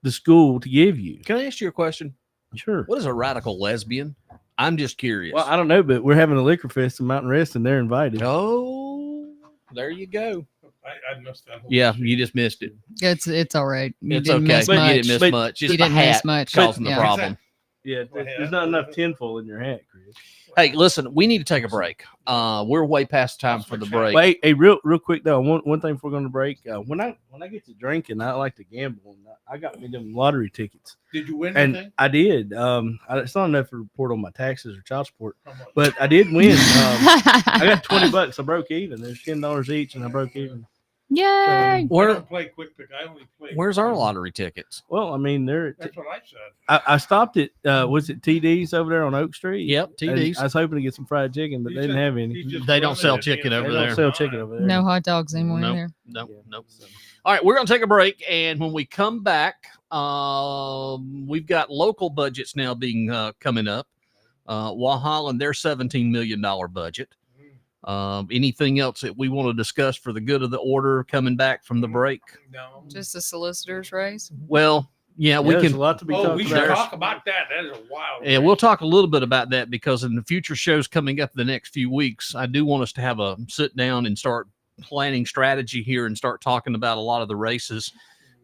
the school to give you. Can I ask you a question? Sure. What is a radical lesbian? I'm just curious. Well, I don't know, but we're having a liquor fest in Mountain Rest, and they're invited. Oh, there you go. I missed that. Whole Yeah, shit. you just missed it. it's all right. You It's didn't okay. miss You much. didn't miss But- much. You Just the didn't miss hat much. causing the Yeah. problem. Yeah, there's not enough tinfoil in your hat, Chris. Hey, listen, we need to take a break. We're way past time for the break. Wait, hey, real quick though. One thing before we're going to break. When I get to drinking, I like to gamble. And I got me them lottery tickets, Did you win and anything? I did. It's not enough to report on my taxes or child support, How much? but I did win. I got $20. I broke even. There's $10 each, and I broke even. Yay! I Where, don't play quick pick. I only play. where's our lottery tickets? Well, I mean, That's what I said. I stopped at was it TD's over there on Oak Street? Yep, And TD's. I was hoping to get some fried chicken, but He they didn't said- have any. he's just They don't running sell it. chicken He over They said, there. don't sell "All chicken right." over there. No hot dogs anymore Nope. either. Nope. Yeah. Nope. All right, we're going to take a break, and when we come back, we've got local budgets now being coming up. Walhalla and their $17 million budget. Anything else that we want to discuss for the good of the order coming back from the break? No. Just the solicitor's race. Well, yeah, we There's can. a lot to be Oh, talked we should about. talk about that. That is a wild. Yeah, we'll talk a little bit about that because in the future shows coming up the next few weeks, I do want us to have a sit down and start planning strategy here and start talking about a lot of the races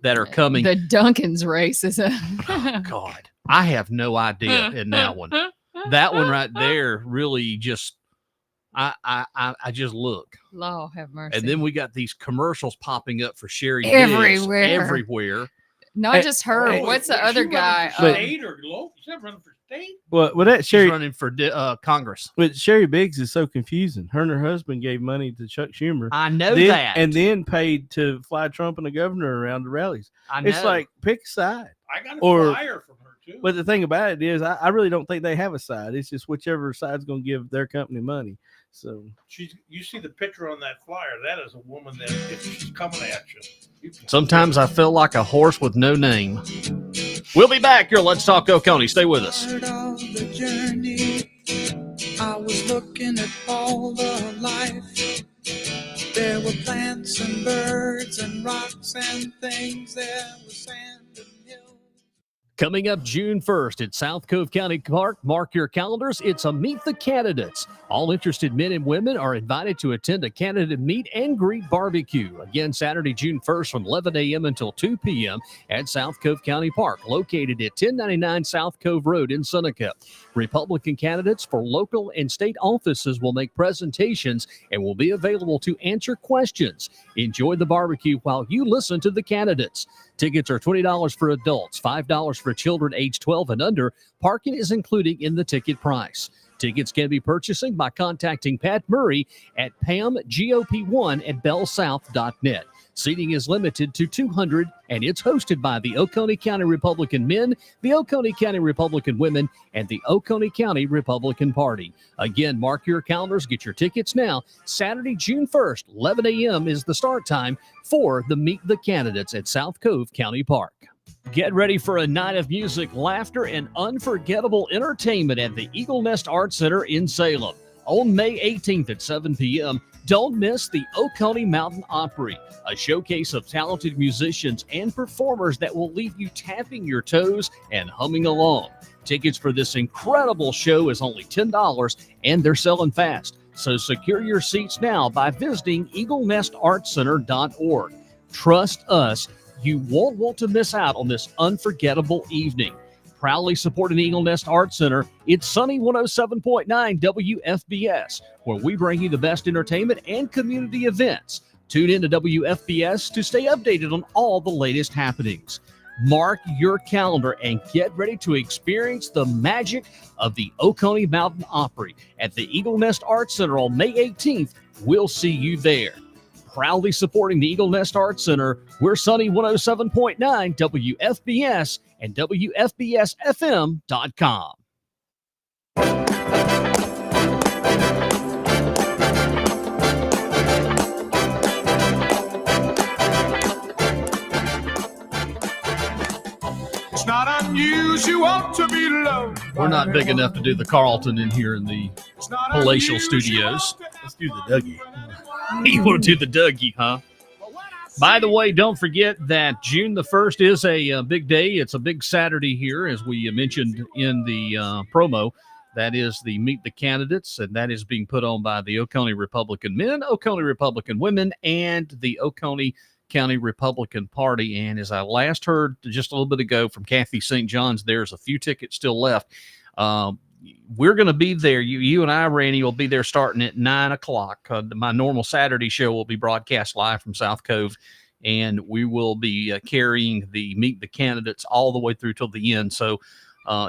that are coming. The Duncan's race is a. Oh, God, I have no idea in that one. That one right there really just, I just look. Law have mercy. And then we got these commercials popping up for Sherry Diggs Everywhere. everywhere. Not Hey, just her. Hey, What's the is other she running guy? for But- state or local? She's not running for state. Well, that She's Sherry, running for Congress. but Sherry Biggs is so confusing. Her and her husband gave money to Chuck Schumer, I know then, that. and then paid to fly Trump and the governor around the rallies. I know. It's like pick a side. I got a Or- flyer from her too. But the thing about it is, I really don't think they have a side. It's just whichever side's going to give their company money. So You see the picture on that flyer. That is a woman that if she's coming at you. Sometimes I feel like a horse with no name. We'll be back here. Let's Talk Oconee. Stay with us. Part of the journey, I was looking at all the life. There were plants and birds and rocks and things. There was sand and hills. Coming up June 1st at South Cove County Park, mark your calendars. It's a Meet the Candidates. All interested men and women are invited to attend a candidate meet and greet barbecue. Again, Saturday, June 1st from 11 a.m. until 2 p.m. at South Cove County Park, located at 1099 South Cove Road in Seneca. Republican candidates for local and state offices will make presentations and will be available to answer questions. Enjoy the barbecue while you listen to the candidates. Tickets are $20 for adults, $5 for children age 12 and under. Parking is included in the ticket price. Tickets can be purchased by contacting Pat Murray at pamgop1@bellsouth.net. Seating is limited to 200, and it's hosted by the Oconee County Republican Men, the Oconee County Republican Women, and the Oconee County Republican Party. Again, mark your calendars, get your tickets now. Saturday, June 1st, 11 a.m. is the start time for the Meet the Candidates at South Cove County Park. Get ready for a night of music, laughter, and unforgettable entertainment at the Eagle Nest Art Center in Salem. On May 18th at 7 p.m., don't miss the Oconee Mountain Opry, a showcase of talented musicians and performers that will leave you tapping your toes and humming along. Tickets for this incredible show is only $10, and they're selling fast. So secure your seats now by visiting eaglenestartcenter.org. Trust us, you won't want to miss out on this unforgettable evening. Proudly supporting Eagle Nest Art Center, it's Sunny 107.9 WFBS, where we bring you the best entertainment and community events. Tune in to WFBS to stay updated on all the latest happenings. Mark your calendar and get ready to experience the magic of the Oconee Mountain Opry at the Eagle Nest Art Center on May 18th. We'll see you there. Proudly supporting the Eagle Nest Art Center, we're Sunny 107.9 WFBS and WFBSFM.com. It's not unusual to be loved. We're not big enough to do the Carlton in here in the palatial studios. let's do the Dougie. You want to do the Dougie, huh? By the way, don't forget that June the 1st is a big day. It's a big Saturday here, as we mentioned in the promo. That is the Meet the Candidates, and that is being put on by the Oconee Republican Men, Oconee Republican Women, and the Oconee County Republican Party. And as I last heard just a little bit ago from Cathy St. John's, there's a few tickets still left. We're going to be there. You and I, Rannie, will be there starting at 9 o'clock. My normal Saturday show will be broadcast live from South Cove, and we will be carrying the Meet the Candidates all the way through till the end. So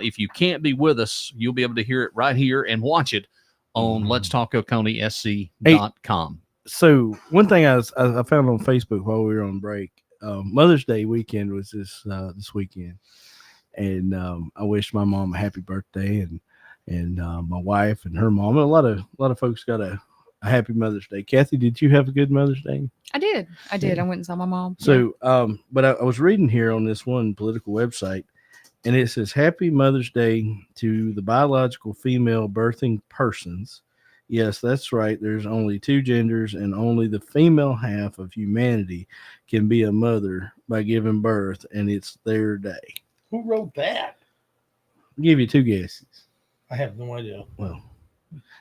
if you can't be with us, you'll be able to hear it right here and watch it on letstalkoconeesc.com. So one thing I found on Facebook while we were on break, Mother's Day weekend was this weekend, and I wished my mom a happy birthday, and my wife and her mom. A lot of folks got a happy Mother's Day. Cathy, did you have a good Mother's Day? I did. Yeah. I went and saw my mom. So, but I was reading here on this one political website, and it says, "Happy Mother's Day to the biological female birthing persons." Yes, that's right. There's only two genders, and only the female half of humanity can be a mother by giving birth, and it's their day. Who wrote that? I'll give you two guesses. I have no idea. Well,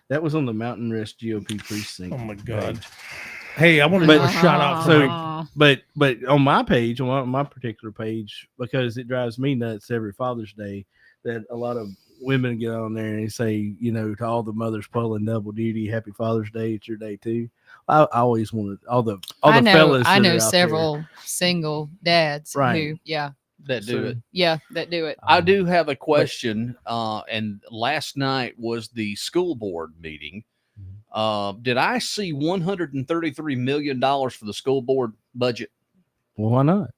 that was on the Mountain Rest GOP precinct. Oh my God. page. Hey, I want to But- give a shout out. So- So, But on my page, on my particular page, because it drives me nuts every Father's Day, that a lot of women get on there and they say, to all the mothers pulling double duty, happy Father's Day, it's your day too. I always wanted all the fellas. I that know are out several single dads Right. who, That do it. that do it. I do have a question, and last night was the school board meeting. Did I see $133 million for the school board budget? Well, why not?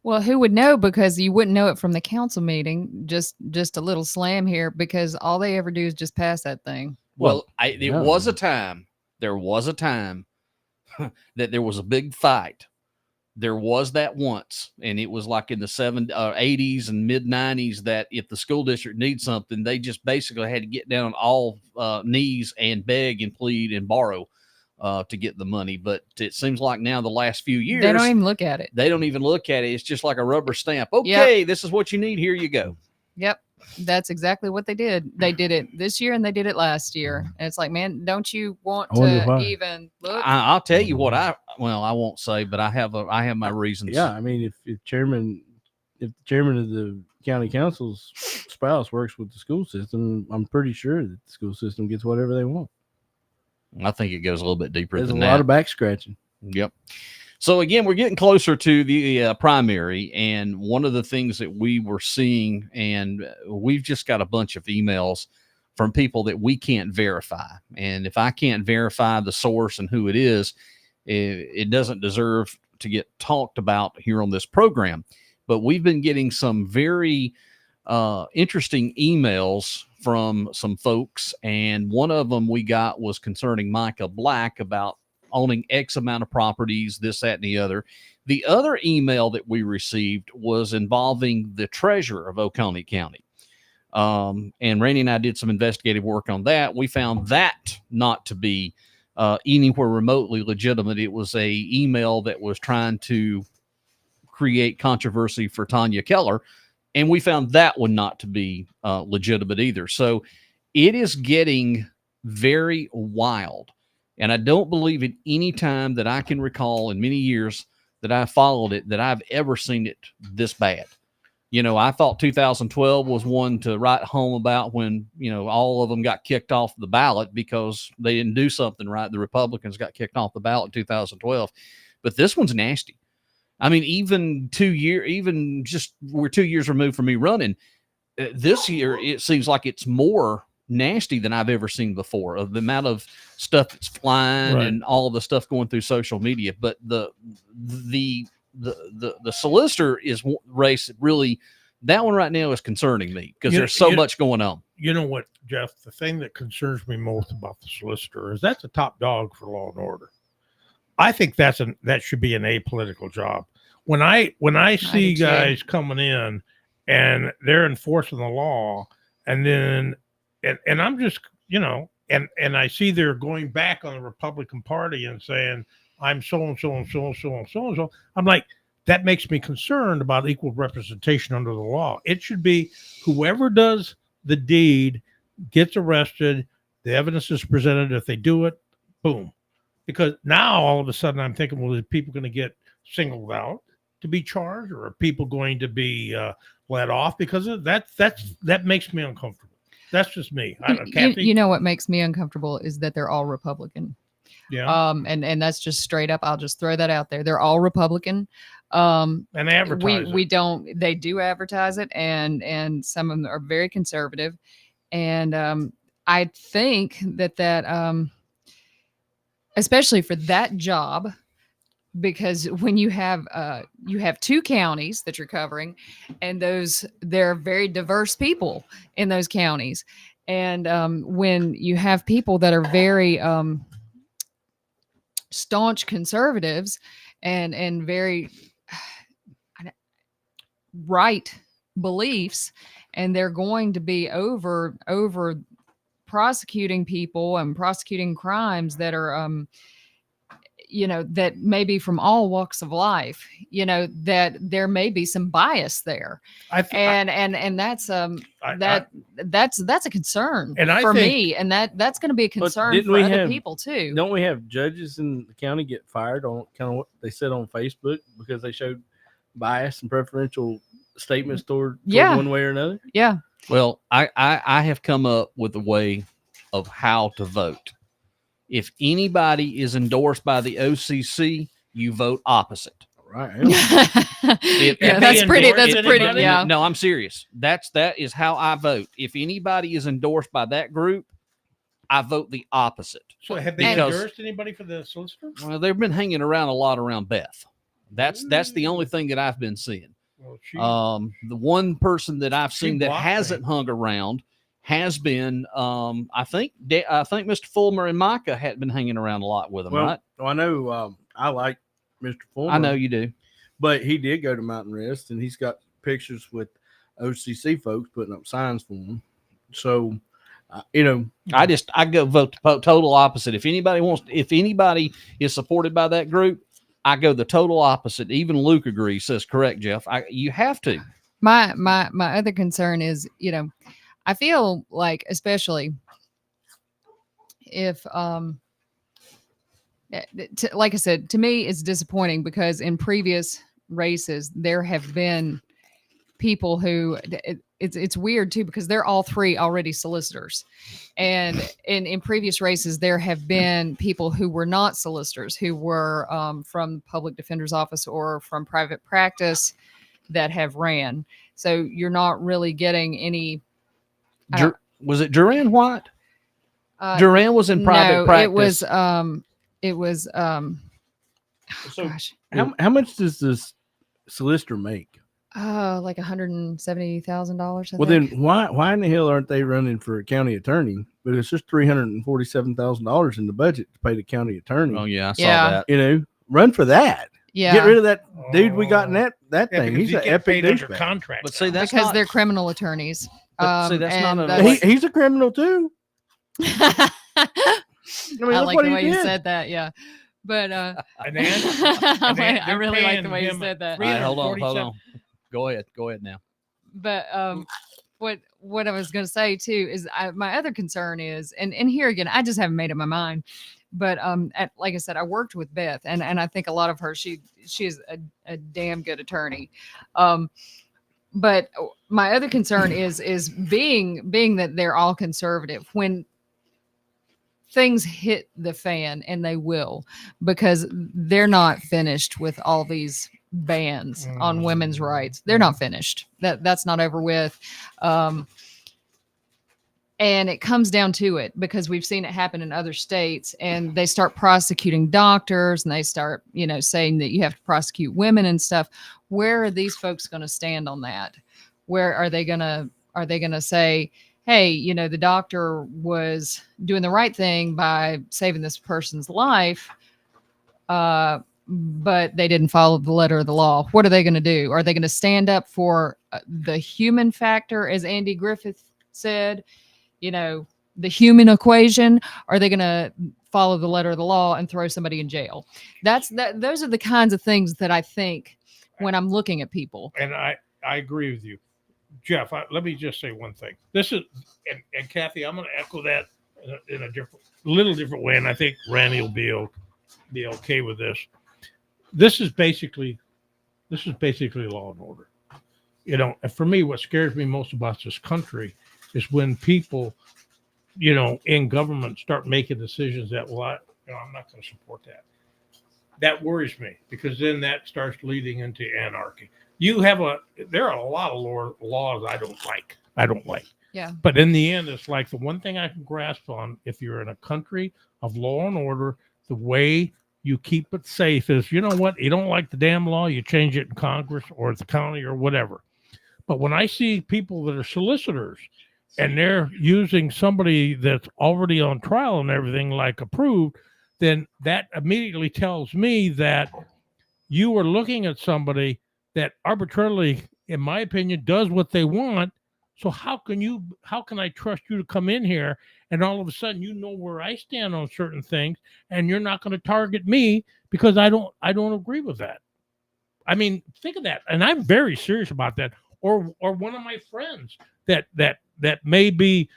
Well, who would know? Because you wouldn't know it from the council meeting. Just a little slam here, because all they ever do is just pass that thing. Well, yeah. there was a time that there was a big fight. There was that once, and it was like in the 80s and mid 90s, that if the school district needs something, they just basically had to get down on all knees and beg and plead and borrow to get the money. But it seems like now the last few years, They don't even look at it. They don't even look at it. It's just like a rubber stamp. Okay, This is what you need. Here you go. Yep. That's exactly what they did. They did it this year and they did it last year. And it's like, man, don't you want to even look? I'll tell you what I won't say, but I have my reasons. Yeah, I mean, if the chairman of the county council's spouse works with the school system, I'm pretty sure that the school system gets whatever they want. I think it goes a little bit deeper There's than a that. lot of back scratching. Yep. So again, we're getting closer to the primary, and one of the things that we were seeing, and we've just got a bunch of emails from people that we can't verify. And if I can't verify the source and who it is, it doesn't deserve to get talked about here on this program. But we've been getting some very interesting emails from some folks, and one of them we got was concerning Micah Black about owning X amount of properties, this, that, and the other. The other email that we received was involving the treasurer of Oconee County. And Randy and I did some investigative work on that. We found that not to be anywhere remotely legitimate. It was a email that was trying to create controversy for Tanya Keller, and we found that one not to be legitimate either. So it is getting very wild. And I don't believe at any time that I can recall in many years that I followed it, that I've ever seen it this bad. You know, I thought 2012 was one to write home about, when, you know, all of them got kicked off the ballot because they didn't do something right. The Republicans got kicked off the ballot in 2012. But this one's nasty. I mean, we're 2 years removed from me running. This year, it seems like it's more nasty than I've ever seen before, of the amount of stuff that's flying and all the stuff going through social media. But the solicitor race, really, that one right now is concerning me, because there's so much going on. You know what, Jeff? The thing that concerns me most about the solicitor is that's a top dog for law and order. I think that should be an apolitical job. When I see guys coming in and they're enforcing the law, and then and I'm just, you know, and I see they're going back on the Republican Party and saying, I'm so and so and so and so and so and so. I'm like, that makes me concerned about equal representation under the law. It should be whoever does the deed gets arrested. The evidence is presented. If they do it, boom. Because now all of a sudden I'm thinking, well, are people going to get singled out to be charged, or are people going to be let off because of that? That makes me uncomfortable. That's just me. Cathy? You know what makes me uncomfortable is that they're all Republican. Yeah. And that's just straight up. I'll just throw that out there. They're all Republican. And advertise they do advertise it, and some of them are very conservative. And I think that especially for that job, because when you have two counties that you're covering, and they're very diverse people in those counties. And when you have people that are very staunch conservatives and very right beliefs, and they're going to be over prosecuting people and prosecuting crimes that are that may be from all walks of life, that there may be some bias there. And that's a concern for me. And that's going to be a concern for other people too. Don't we have judges in the county get fired on kind of what they said on Facebook because they showed bias and preferential statements toward one way or another? Yeah. Well, I have come up with a way of how to vote. If anybody is endorsed by the OCC, you vote opposite. Right. That's pretty. Yeah. No, I'm serious. That is how I vote. If anybody is endorsed by that group, I vote the opposite. So have they endorsed anybody for the solicitor? Well, they've been hanging around a lot around Beth. That's the only thing that I've been seeing. Well, she, The one person that I've She seen that blocked hasn't me. hung around has been I think Mr. Fulmer and Micah had been hanging around a lot with him, Well, right? I know I like Mr. Fulmer. I know you do. But he did go to Mountain Rest, and he's got pictures with OCC folks putting up signs for him. So, I go vote total opposite. If anybody is supported by that group, I go the total opposite. Even Luke agrees. Says correct, Jeff. You have to. My other concern is, I feel like, especially if like I said, to me it's disappointing because in previous races there have been people who it's weird too, because they're all three already solicitors, and in previous races there have been people who were not solicitors, who were from the public defender's office or from private practice that have ran. So you're not really getting any. Was it Duran White? Duran was in private practice. It was So gosh, how much does this solicitor make? like $170,000. Well, then why in the hell aren't they running for a county attorney? But it's just $347,000 in the budget to pay the county attorney. Oh yeah, I saw Yeah. that. Run for that. Yeah, Get rid of that dude we got in that yeah, thing. because He's you an get epic paid under douchebag. contract. But see, now. that's because not, they're criminal attorneys. But see, that's not and a- that's- He's a criminal too. I look like what the he way you did. said that. Yeah, but And I they're really like the paying way you him said that. All right, hold on. 347. Go ahead now. But what I was going to say too is my other concern is, and here again, I just haven't made up my mind. But like I said, I worked with Beth, and I think a lot of her, she is a damn good attorney. But my other concern is being that they're all conservative when things hit the fan, and they will, because they're not finished with all these bans on women's rights. They're not finished. That's not over with. And it comes down to it, because we've seen it happen in other states, and they start prosecuting doctors, and they start, saying that you have to prosecute women and stuff. Where are these folks going to stand on that? Where are they going to say, hey, the doctor was doing the right thing by saving this person's life, but they didn't follow the letter of the law? What are they going to do? Are they going to stand up for the human factor, as Andy Griffith said? The human equation? Are they going to follow the letter of the law and throw somebody in jail? Those are the kinds of things that I think when I'm looking at people. And I agree with you, Jeff. Let me just say one thing. This is, and Cathy, I'm going to echo that in a little different way, and I think Rannie will be okay with this. This is basically law and order. And for me, what scares me most about this country is when people, in government start making decisions that, I'm not going to support that. That worries me, because then that starts leading into anarchy. There are a lot of laws I don't like. Yeah. But in the end, it's like the one thing I can grasp on, if you're in a country of law and order, the way you keep it safe is, you know what? You don't like the damn law, you change it in Congress or at the county or whatever. But when I see people that are solicitors and they're using somebody that's already on trial and everything, like approved, then that immediately tells me that you are looking at somebody that arbitrarily, in my opinion, does what they want. So how can I trust you to come in here and all of a sudden where I stand on certain things, and you're not going to target me because I don't agree with that. I mean, think of that. And I'm very serious about that. Or one of my friends that may be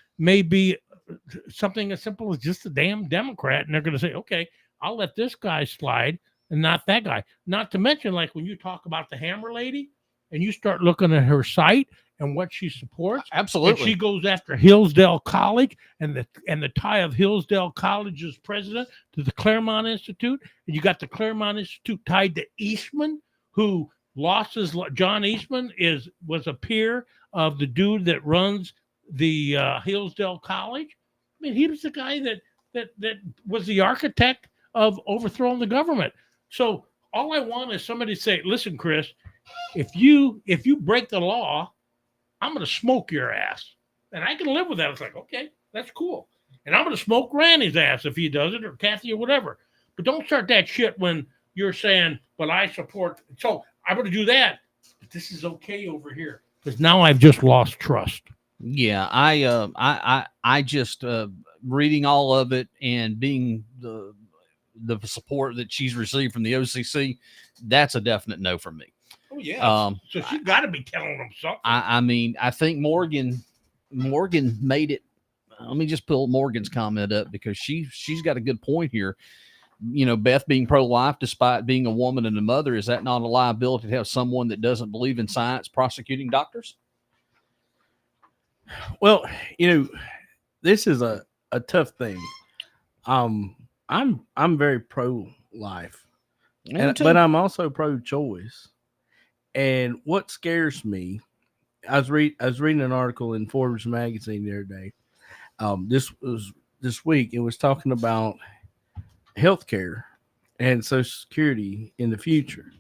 something as simple as just a damn Democrat, and they're going to say, okay, I'll let this guy slide and not that guy. Not to mention, like when you talk about the Hammer lady and you start looking at her site and what she supports. Absolutely. And she goes after Hillsdale College and the tie of Hillsdale College's president to the Claremont Institute. And you got the Claremont Institute tied to Eastman, who lost his. John Eastman was a peer of the dude that runs the Hillsdale College. I mean, he was the guy that was the architect of overthrowing the government. So all I want is somebody to say, listen, Chris, if you break the law, I'm going to smoke your ass. And I can live with that. It's like, okay, that's cool. And I'm going to smoke Rannie's ass if he does it, or Cathy, or whatever. But don't start that shit when you're saying, well, I support. So I'm going to do that. But this is okay over here. Because now I've just lost trust. Yeah, I just reading all of it and being the support that she's received from the OCC, that's a definite no for me. Oh yeah. So she got to be telling them something. I mean, I think Morgan made it. Let me just pull Morgan's comment up because she's got a good point here. You know, Beth being pro-life despite being a woman and a mother, is that not a liability to have someone that doesn't believe in science prosecuting doctors? Well, you know, this is a tough thing. I'm very pro-life, but I'm also pro-choice. And what scares me, I was reading an article in Forbes magazine the other day. This week. It was talking about healthcare and Social Security in the future.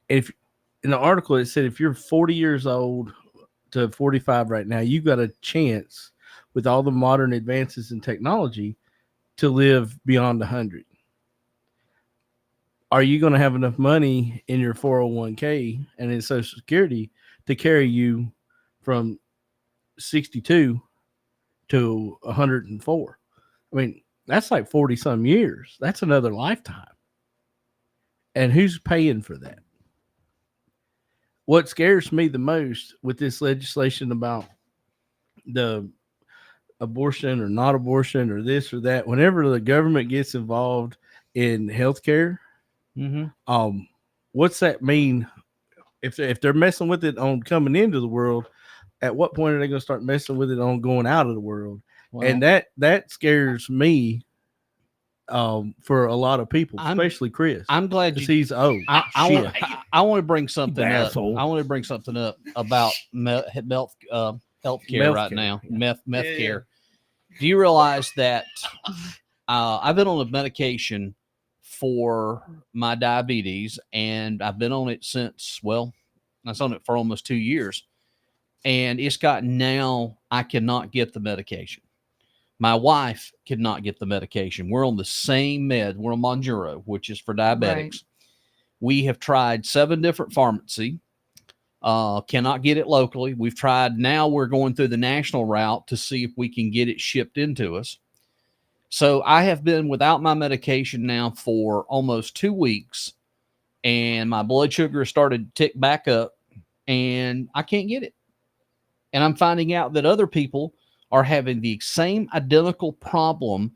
If in the article it said if you're 40 years old to 45 right now, you've got a chance with all the modern advances in technology to live beyond 100. Are you going to have enough money in your 401k and in Social Security to carry you from 62 to 104? I mean, that's like 40 some years. That's another lifetime. And who's paying for that? What scares me the most with this legislation about the abortion or not abortion or this or that, whenever the government gets involved in healthcare, what's that mean? If they're messing with it on coming into the world, at what point are they going to start messing with it on going out of the world? Well, and that scares me for a lot of people, especially Chris. I'm glad he's old. I want to bring something up. I want to bring something up about healthcare right now. Meth care. Do you realize that I've been on a medication for my diabetes, and I've been on it since, well, I was on it for almost 2 years, and it's got now I cannot get the medication. My wife could not get the medication. We're on the same med. We're on Monjuro, which is for diabetics. Right. We have tried 7 different pharmacies. Cannot get it locally. We've tried. Now we're going through the national route to see if we can get it shipped into us. So I have been without my medication now for almost 2 weeks, and my blood sugar started to tick back up, and I can't get it. And I'm finding out that other people are having the same identical problem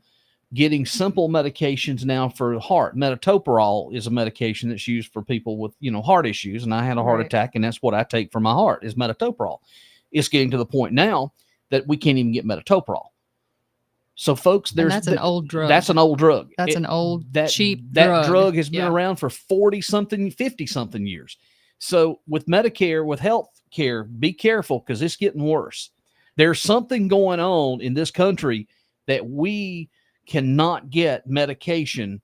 getting simple medications now for heart. Metoprolol is a medication that's used for people with, heart issues. And I had a heart attack, and that's what I take for my heart is metoprolol. It's getting to the point now that we can't even get metoprolol. So folks, that's an old drug. That's an old drug. That's an old cheap drug. That drug has been around for 40-something, 50-something years. So with Medicare, with health care, be careful because it's getting worse. There's something going on in this country that we cannot get medication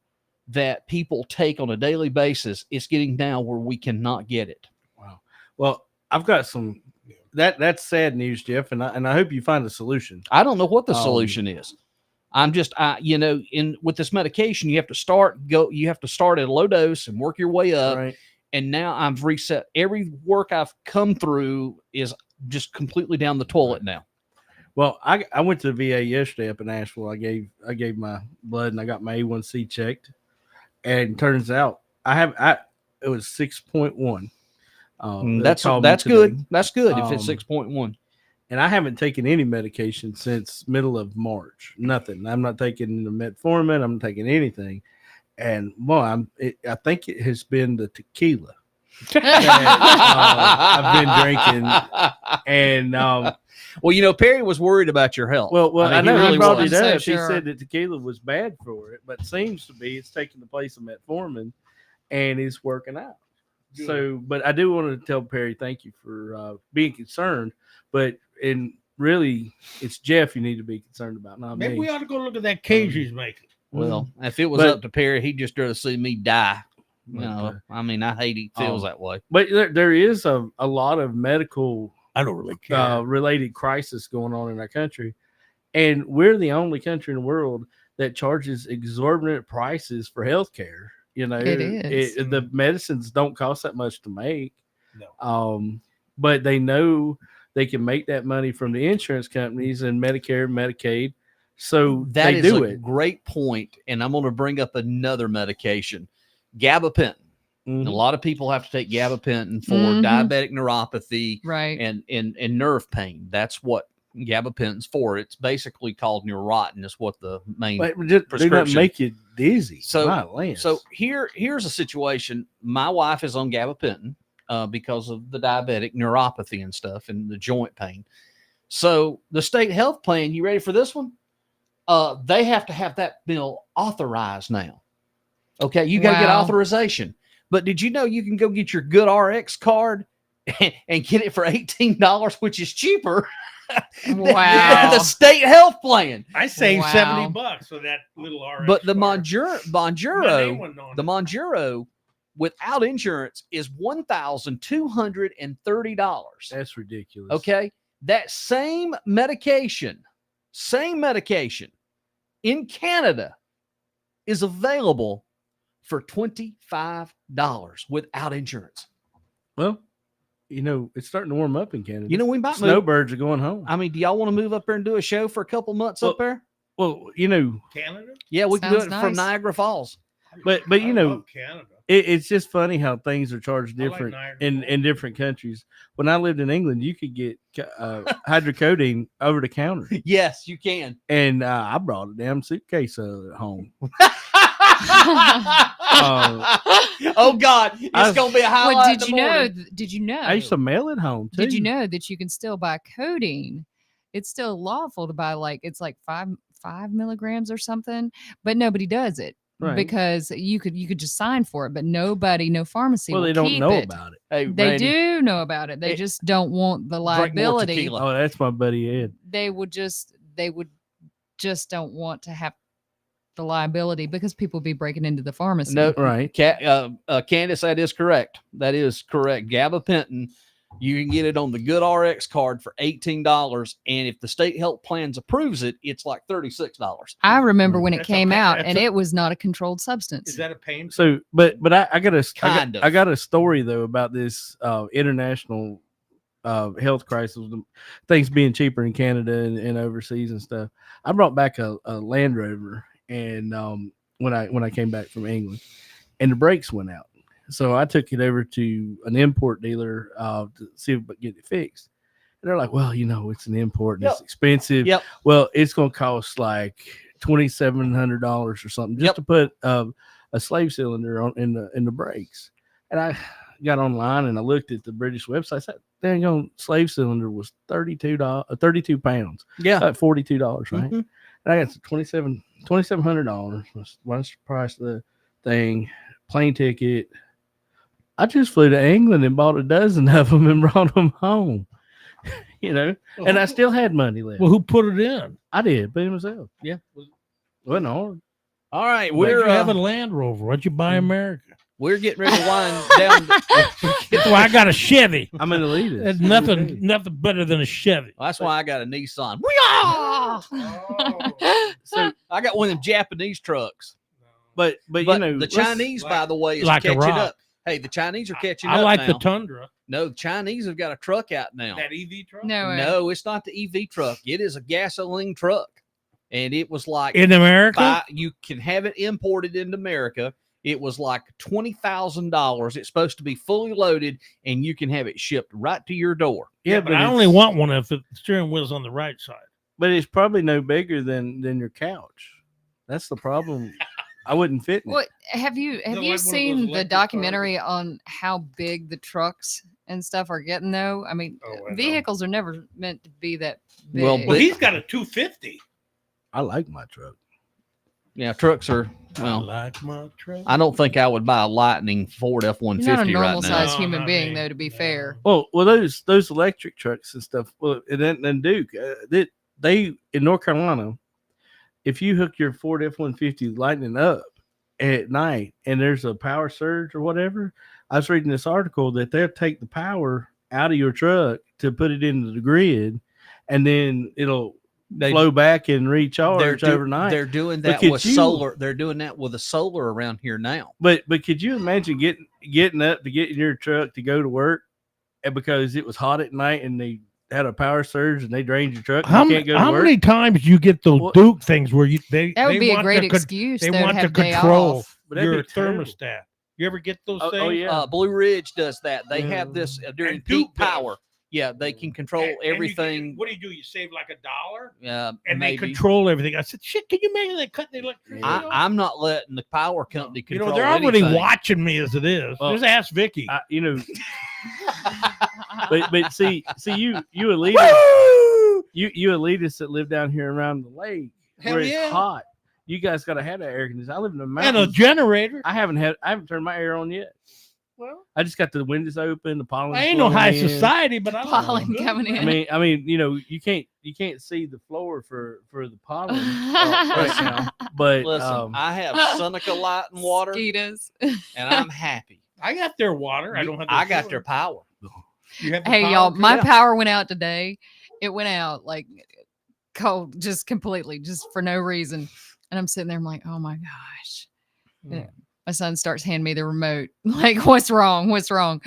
that people take on a daily basis. It's getting down where we cannot get it. Wow. Well, I've got some that's sad news, Jeff, and I hope you find a solution. I don't know what the solution is. I'm just with this medication, you have to start at a low dose and work your way up. Right. And now I've reset. Every work I've come through is just completely down the toilet now. Well, I went to the VA yesterday up in Asheville. I gave my blood and I got my A1C checked, and turns out it was 6.1. That's good. That's good if it's 6.1. And I haven't taken any medication since middle of March. Nothing. I'm not taking the metformin. I'm not taking anything. And well, I think it has been the tequila that I've been drinking. And well, Perry was worried about your health. Well, I know he brought it up. Sure. He said that tequila was bad for it, but seems to be it's taking the place of metformin, and it's working out. Good. So, but I do want to tell Perry thank you for being concerned. But really, it's Jeff you need to be concerned about, not me. Maybe we ought to go look at that cage he's making. Well, if it was up to Perry, he'd just rather see me die. You know, I mean, I hate he feels that way. But there is a lot of medical I don't really care. related crisis going on in our country. And we're the only country in the world that charges exorbitant prices for healthcare. You know, It is. The medicines don't cost that much to make. No. But they know they can make that money from the insurance companies and Medicare, Medicaid. So That they is do a it. great point, and I'm going to bring up another medication, gabapentin. Mhm. A lot of people have to take gabapentin for Mhm. diabetic neuropathy Right. and nerve pain. That's what gabapentin's for. It's basically called Neurontin. Is what the main But they're not prescription. make you dizzy. So- My Lance. So here's a situation. My wife is on gabapentin because of the diabetic neuropathy and stuff and the joint pain. So the state health plan, you ready for this one? They have to have that bill authorized now. Okay, you got to get Wow. authorization. But did you know you can go get your Good RX card and get it for $18, which is cheaper than Wow. the state health plan? I saved Wow. $70 for that little RX. But the card. Monjuro without insurance is $1,230. that's ridiculous. Okay, that same medication in Canada is available for $25 without insurance. Well, you know, it's starting to warm up in Canada. You know, we might move. Snowbirds are going home. I mean, do y'all want to move up there and do a show for a couple months up there? Well, you know, Canada? Yeah, we can do it Sounds from nice. Niagara Falls. but you I know, love Canada. it's just funny how things are charged I like different Niagara in Falls. different countries. When I lived in England, you could get hydrocodone over the counter, Yes, you can. and I brought a damn suitcase home. Oh God, it's I- gonna be a highlight. Well, in the morning. did you know? I used to mail it home too. Did you know that you can still buy codeine? It's still lawful to buy it's like 5 milligrams or something, but nobody does it Right. because you could just sign for it, but no pharmacy. Well, will they don't keep know it. about it. Hey, They Randy, do know about it. They It- just don't want the drink more liability. tequila. Oh, that's my buddy Ed. They would just don't want to have the liability because people be breaking into the pharmacy. No, Right. Candace, that is correct. That is correct. Gabapentin, you can get it on the Good RX card for $18, and if the state health plans approves it, it's like $36. I remember when it That's a came pa- out, that's and a- it was not a controlled substance. Is that a pain? So, but I got Kind of. I got a story though about this international health crisis, things being cheaper in Canada and overseas and stuff. I brought back a Land Rover, and when I came back from England, and the brakes went out, so I took it over to an import dealer to see if I could get it fixed. And they're like, "Well, you know, it's an import and it's Yep. expensive. Yep. Well, it's going to cost like $2,700 or something just Yep. to put a slave cylinder on in the brakes." And I got online and I looked at the British website. That dang on slave cylinder was $32 pounds, Yeah. $42, right? Mhm. And I got $2,700 was the price of the thing, plane ticket. I just flew to England and bought a dozen of them and brought them home. You know, and I still had money left. Well, who put it in? I did, but myself. Yeah. Wasn't hard. All right, Where'd we're you have a Land Rover? Why'd you buy America? we're getting ready to wind down. That's why I got a Chevy. I'm an elitist. There's nothing better than a Chevy. That's why I got a Nissan. So, I got one of them Japanese trucks. but But you know, the let's- Chinese, by the way, is like a catching rock. up. Hey, the Chinese are catching I up like now. the Tundra. No, the Chinese have got a truck out now. That EV truck? No way. No, it's not the EV truck. It is a gasoline truck, and it was like In America? you can have it imported into America. It was like $20,000. It's supposed to be fully loaded, and you can have it shipped right to your door. Yeah, but I it's- only want one if the steering wheel's on the right side. But it's probably no bigger than your couch. That's the problem. I wouldn't fit in it. What have you like one of those seen the electric documentary on how big the trucks and stuff are getting though? I mean, Oh, I know. vehicles are never meant to be that big. Well, Well, But- he's got a 250. I like my truck. Yeah, trucks are. I Well, like my truck. I don't think I would buy a Lightning Ford You're not a F-150 right normal now. size No, human not being me. though, to be No. fair. Well, those electric trucks and stuff. Well, and Duke, they in North Carolina, if you hook your Ford F-150 Lightning up at night and there's a power surge or whatever, I was reading this article that they'll take the power out of your truck to put it into the grid, and then it'll flow back and recharge overnight. They're doing But that with solar. They're doing that with a solar around here now. But could you imagine getting up to get in your truck to go to work, and because it was hot at night and they had a power surge and they drained your truck? How, you can't go to work? Many times you get those Duke things where that would be a great excuse. They though, want to to have day control off. your thermostat. You ever get those things? Oh yeah. Blue Ridge does that. They have this during And peak Duke does. power. Yeah, they can control everything. What do? You save like $1? Yeah, And maybe. they control everything. I said, shit, can you imagine they cut the electricity off? I'm not letting the power company You control. know, they're already anything. watching me as it is. Well, Just ask Vicky. But see you elitists, you elitists that live down here around the lake Hell where yeah. it's hot. You guys got to have that air conditioning. I live in the And mountains. a generator. I haven't turned my air on yet. Well, I just got the windows open, the pollen. I ain't no high in. society, but I Pollen coming in. I mean, you can't see the floor for the pollen right now. But Listen, I have Seneca light and water, Mosquitoes. and I'm happy. I got their water. I don't have. I got their power. You have the Hey, power? y'all, my Yeah. power went out today. It went out like cold, just completely, just for no reason. And I'm sitting there, I'm like, oh my gosh. Yeah. My son starts handing me the remote. Like, what's wrong? What's wrong?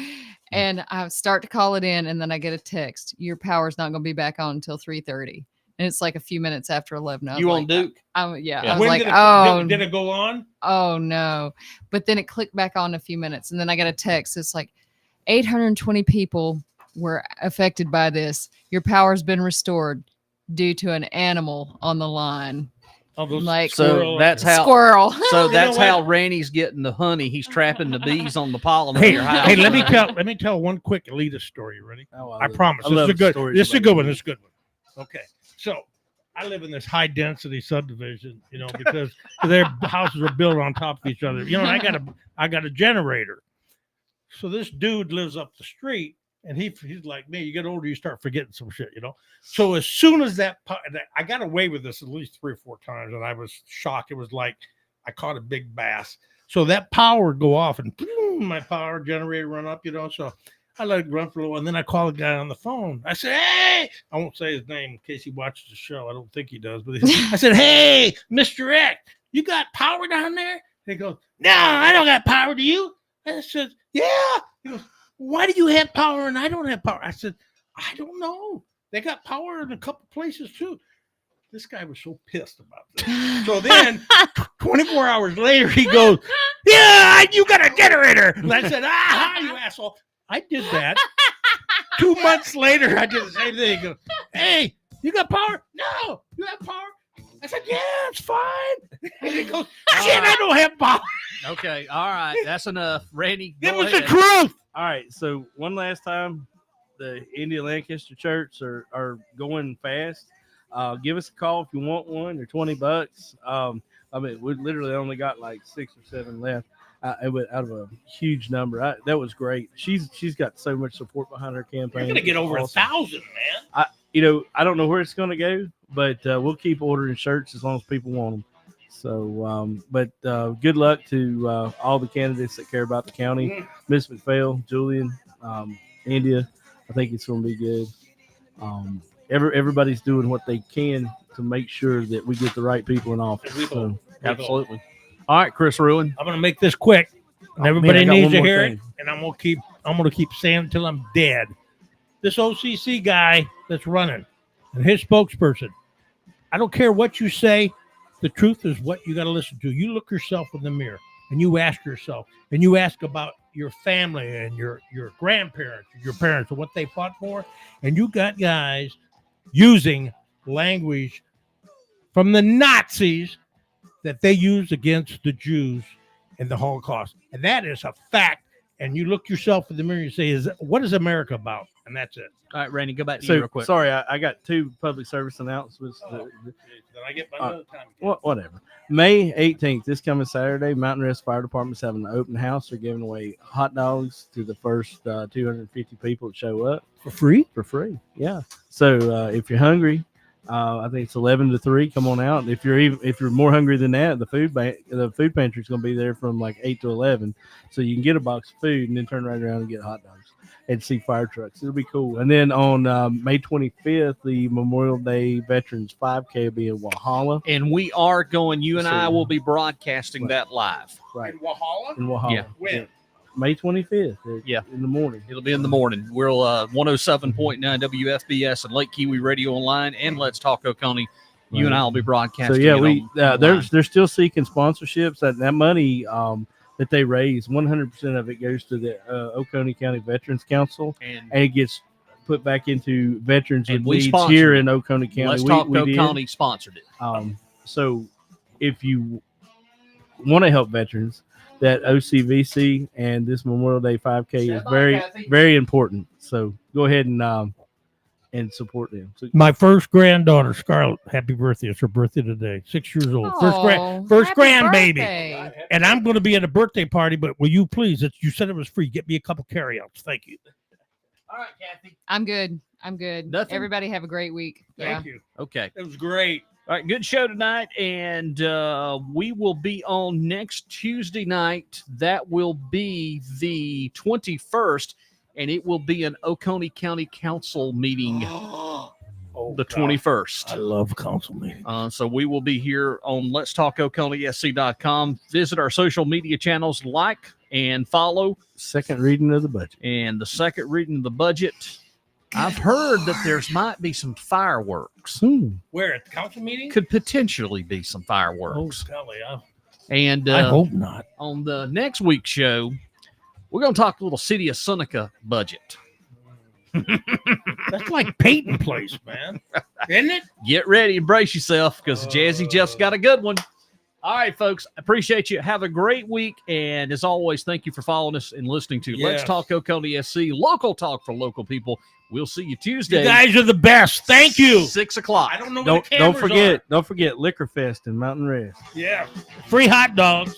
And I start to call it in, and then I get a text. Your power's not going to be back on until 3:30. And it's like a few minutes after 11. I was You on like, Duke? I was When like, did it, oh, did it go on? oh no. But then it clicked back on in a few minutes. And then I got a text. It's like 820 people were affected by this. Your power's been restored due to an animal on the line. Oh, those Like- So squirrel- that's how. Squirrel. So You that's know what? how Rannie's getting the honey. He's trapping the bees on the pollen of Hey, your house. hey, let me tell one quick elitist story. Ready? I promise. This is a good. This is a good one. This is a good one. Okay, so I live in this high density subdivision, because their houses are built on top of each other. And I got a generator. So this dude lives up the street, and he's like me. You get older, you start forgetting some shit, So as soon as I got away with this at least 3 or 4 times, and I was shocked. It was like I caught a big bass. So that power would go off, and boom, my power generator run up, So I let it run for a little, and then I call the guy on the phone. I said, "Hey," I won't say his name in case he watches the show. I don't think he does, but I said, "Hey, Mr. X, you got power down there?" He goes, "No, I don't got power. Do you?" I said, "Yeah." He goes, "Why do you have power and I don't have power?" I said, "I don't know. They got power in a couple places too." This guy was so pissed about this. So then 24 hours later, he goes, "Yeah, you got a generator." And I said, "Ah, you asshole." I did that. 2 months later, I did the same thing. He goes, "Hey, you got power?" "No, you have power." I said, "Yeah, it's fine." And he goes, "Shit, I don't have power." Okay, all right, that's enough. Randy, It go was the ahead. truth. All right, so one last time, the India Lancaster Church are going fast. Give us a call if you want one. They're $20. We literally only got like 6 or 7 left. It went out of a huge number. That was great. She's got so much support behind her campaign. You're gonna get It's over awesome. 1,000, man. I don't know where it's going to go, but we'll keep ordering shirts as long as people want them. So, good luck to all the candidates that care about the county. Miss McPhail, Julian, India. I think it's going to be good. Everybody's doing what they can to make sure that we get the right people in office. We So, Absolutely. All right, Chris Ruin. I'm gonna make this quick, and Oh, everybody man, I got needs one to more hear thing. it. And I'm gonna keep saying it until I'm dead. This OCC guy that's running, and his spokesperson. I don't care what you say. The truth is what you got to listen to. You look yourself in the mirror, and you ask yourself, and you ask about your family and your grandparents, your parents, and what they fought for. And you got guys using language from the Nazis that they used against the Jews in the Holocaust. And that is a fact. And you look yourself in the mirror and say, what is America about? And that's it. All right, Randy, go back to you So real quick. sorry, I got 2 public service announcements. Then I get my another Whatever. May 18th, this coming Saturday, Mountain Rest Fire Department's having an open house. They're giving away hot dogs to the first 250 people that show up For free? for free. Yeah. So if you're hungry, I think it's 11 to 3. Come on out. If you're more hungry than that, the food pantry is going to be there from like 8 to 11, so you can get a box of food and then turn right around and get hot dogs and see fire trucks. It'll be cool. And then on May 25th, the Memorial Day Veterans 5K will be in Walhalla. And we are going. You and So- I will be broadcasting that live. Right In Walhalla? in Walhalla. Yeah. When? May 25th. Yeah. In the morning. It'll be in the morning. We're 107.9 WFBS and Lake Kiwi Radio Online and Let's Talk Oconee. You and I will be broadcasting. So yeah, online. they're still seeking sponsorships. That money that they raise, 100% of it goes to the Oconee County Veterans Council, and and it gets put back into veterans And with we needs sponsored here it. in Oconee County. Let's Talk we did. Oconee sponsored it. So if you want to help veterans, that OCVC and this Memorial Day 5K is very, very important. So go ahead and support them. So, My first granddaughter, Scarlett, happy birthday. It's her birthday today. 6 years old. First happy grandbaby. birthday. And I'm going to be at a birthday party, but will you please, you said it was free. Get me a couple carryouts. Thank you. All right, Cathy. I'm good. I'm good. Nothing? Everybody have a great week. Thank you. Okay. It was great. All right, good show tonight, and we will be on next Tuesday night. That will be the 21st, and it will be an Oconee County Council meeting the 21st. I love council meetings. So we will be here on Let's Talk OconeeSC.com. Visit our social media channels, like and follow. second reading of the budget. And the second reading of the budget. I've heard that there's might be some fireworks. Where, at the council meeting? Could potentially be some Oh, fireworks. golly. And I hope not. on the next week's show, we're going to talk a little City of Seneca budget. That's like Peyton Place, man. Isn't it? Get ready and brace yourself because Jazzy Jeff's got a good one. All right, folks. Appreciate you. Have a great week. And as always, thank you for following us and listening to Let's Yes. Talk Oconee SC, local talk for local people. We'll see you Tuesday. You guys are the best. Thank you. 6 o'clock. I don't know where the Don't cameras forget Liquor Fest in Mountain Rest. are. Yeah. Free hot dogs.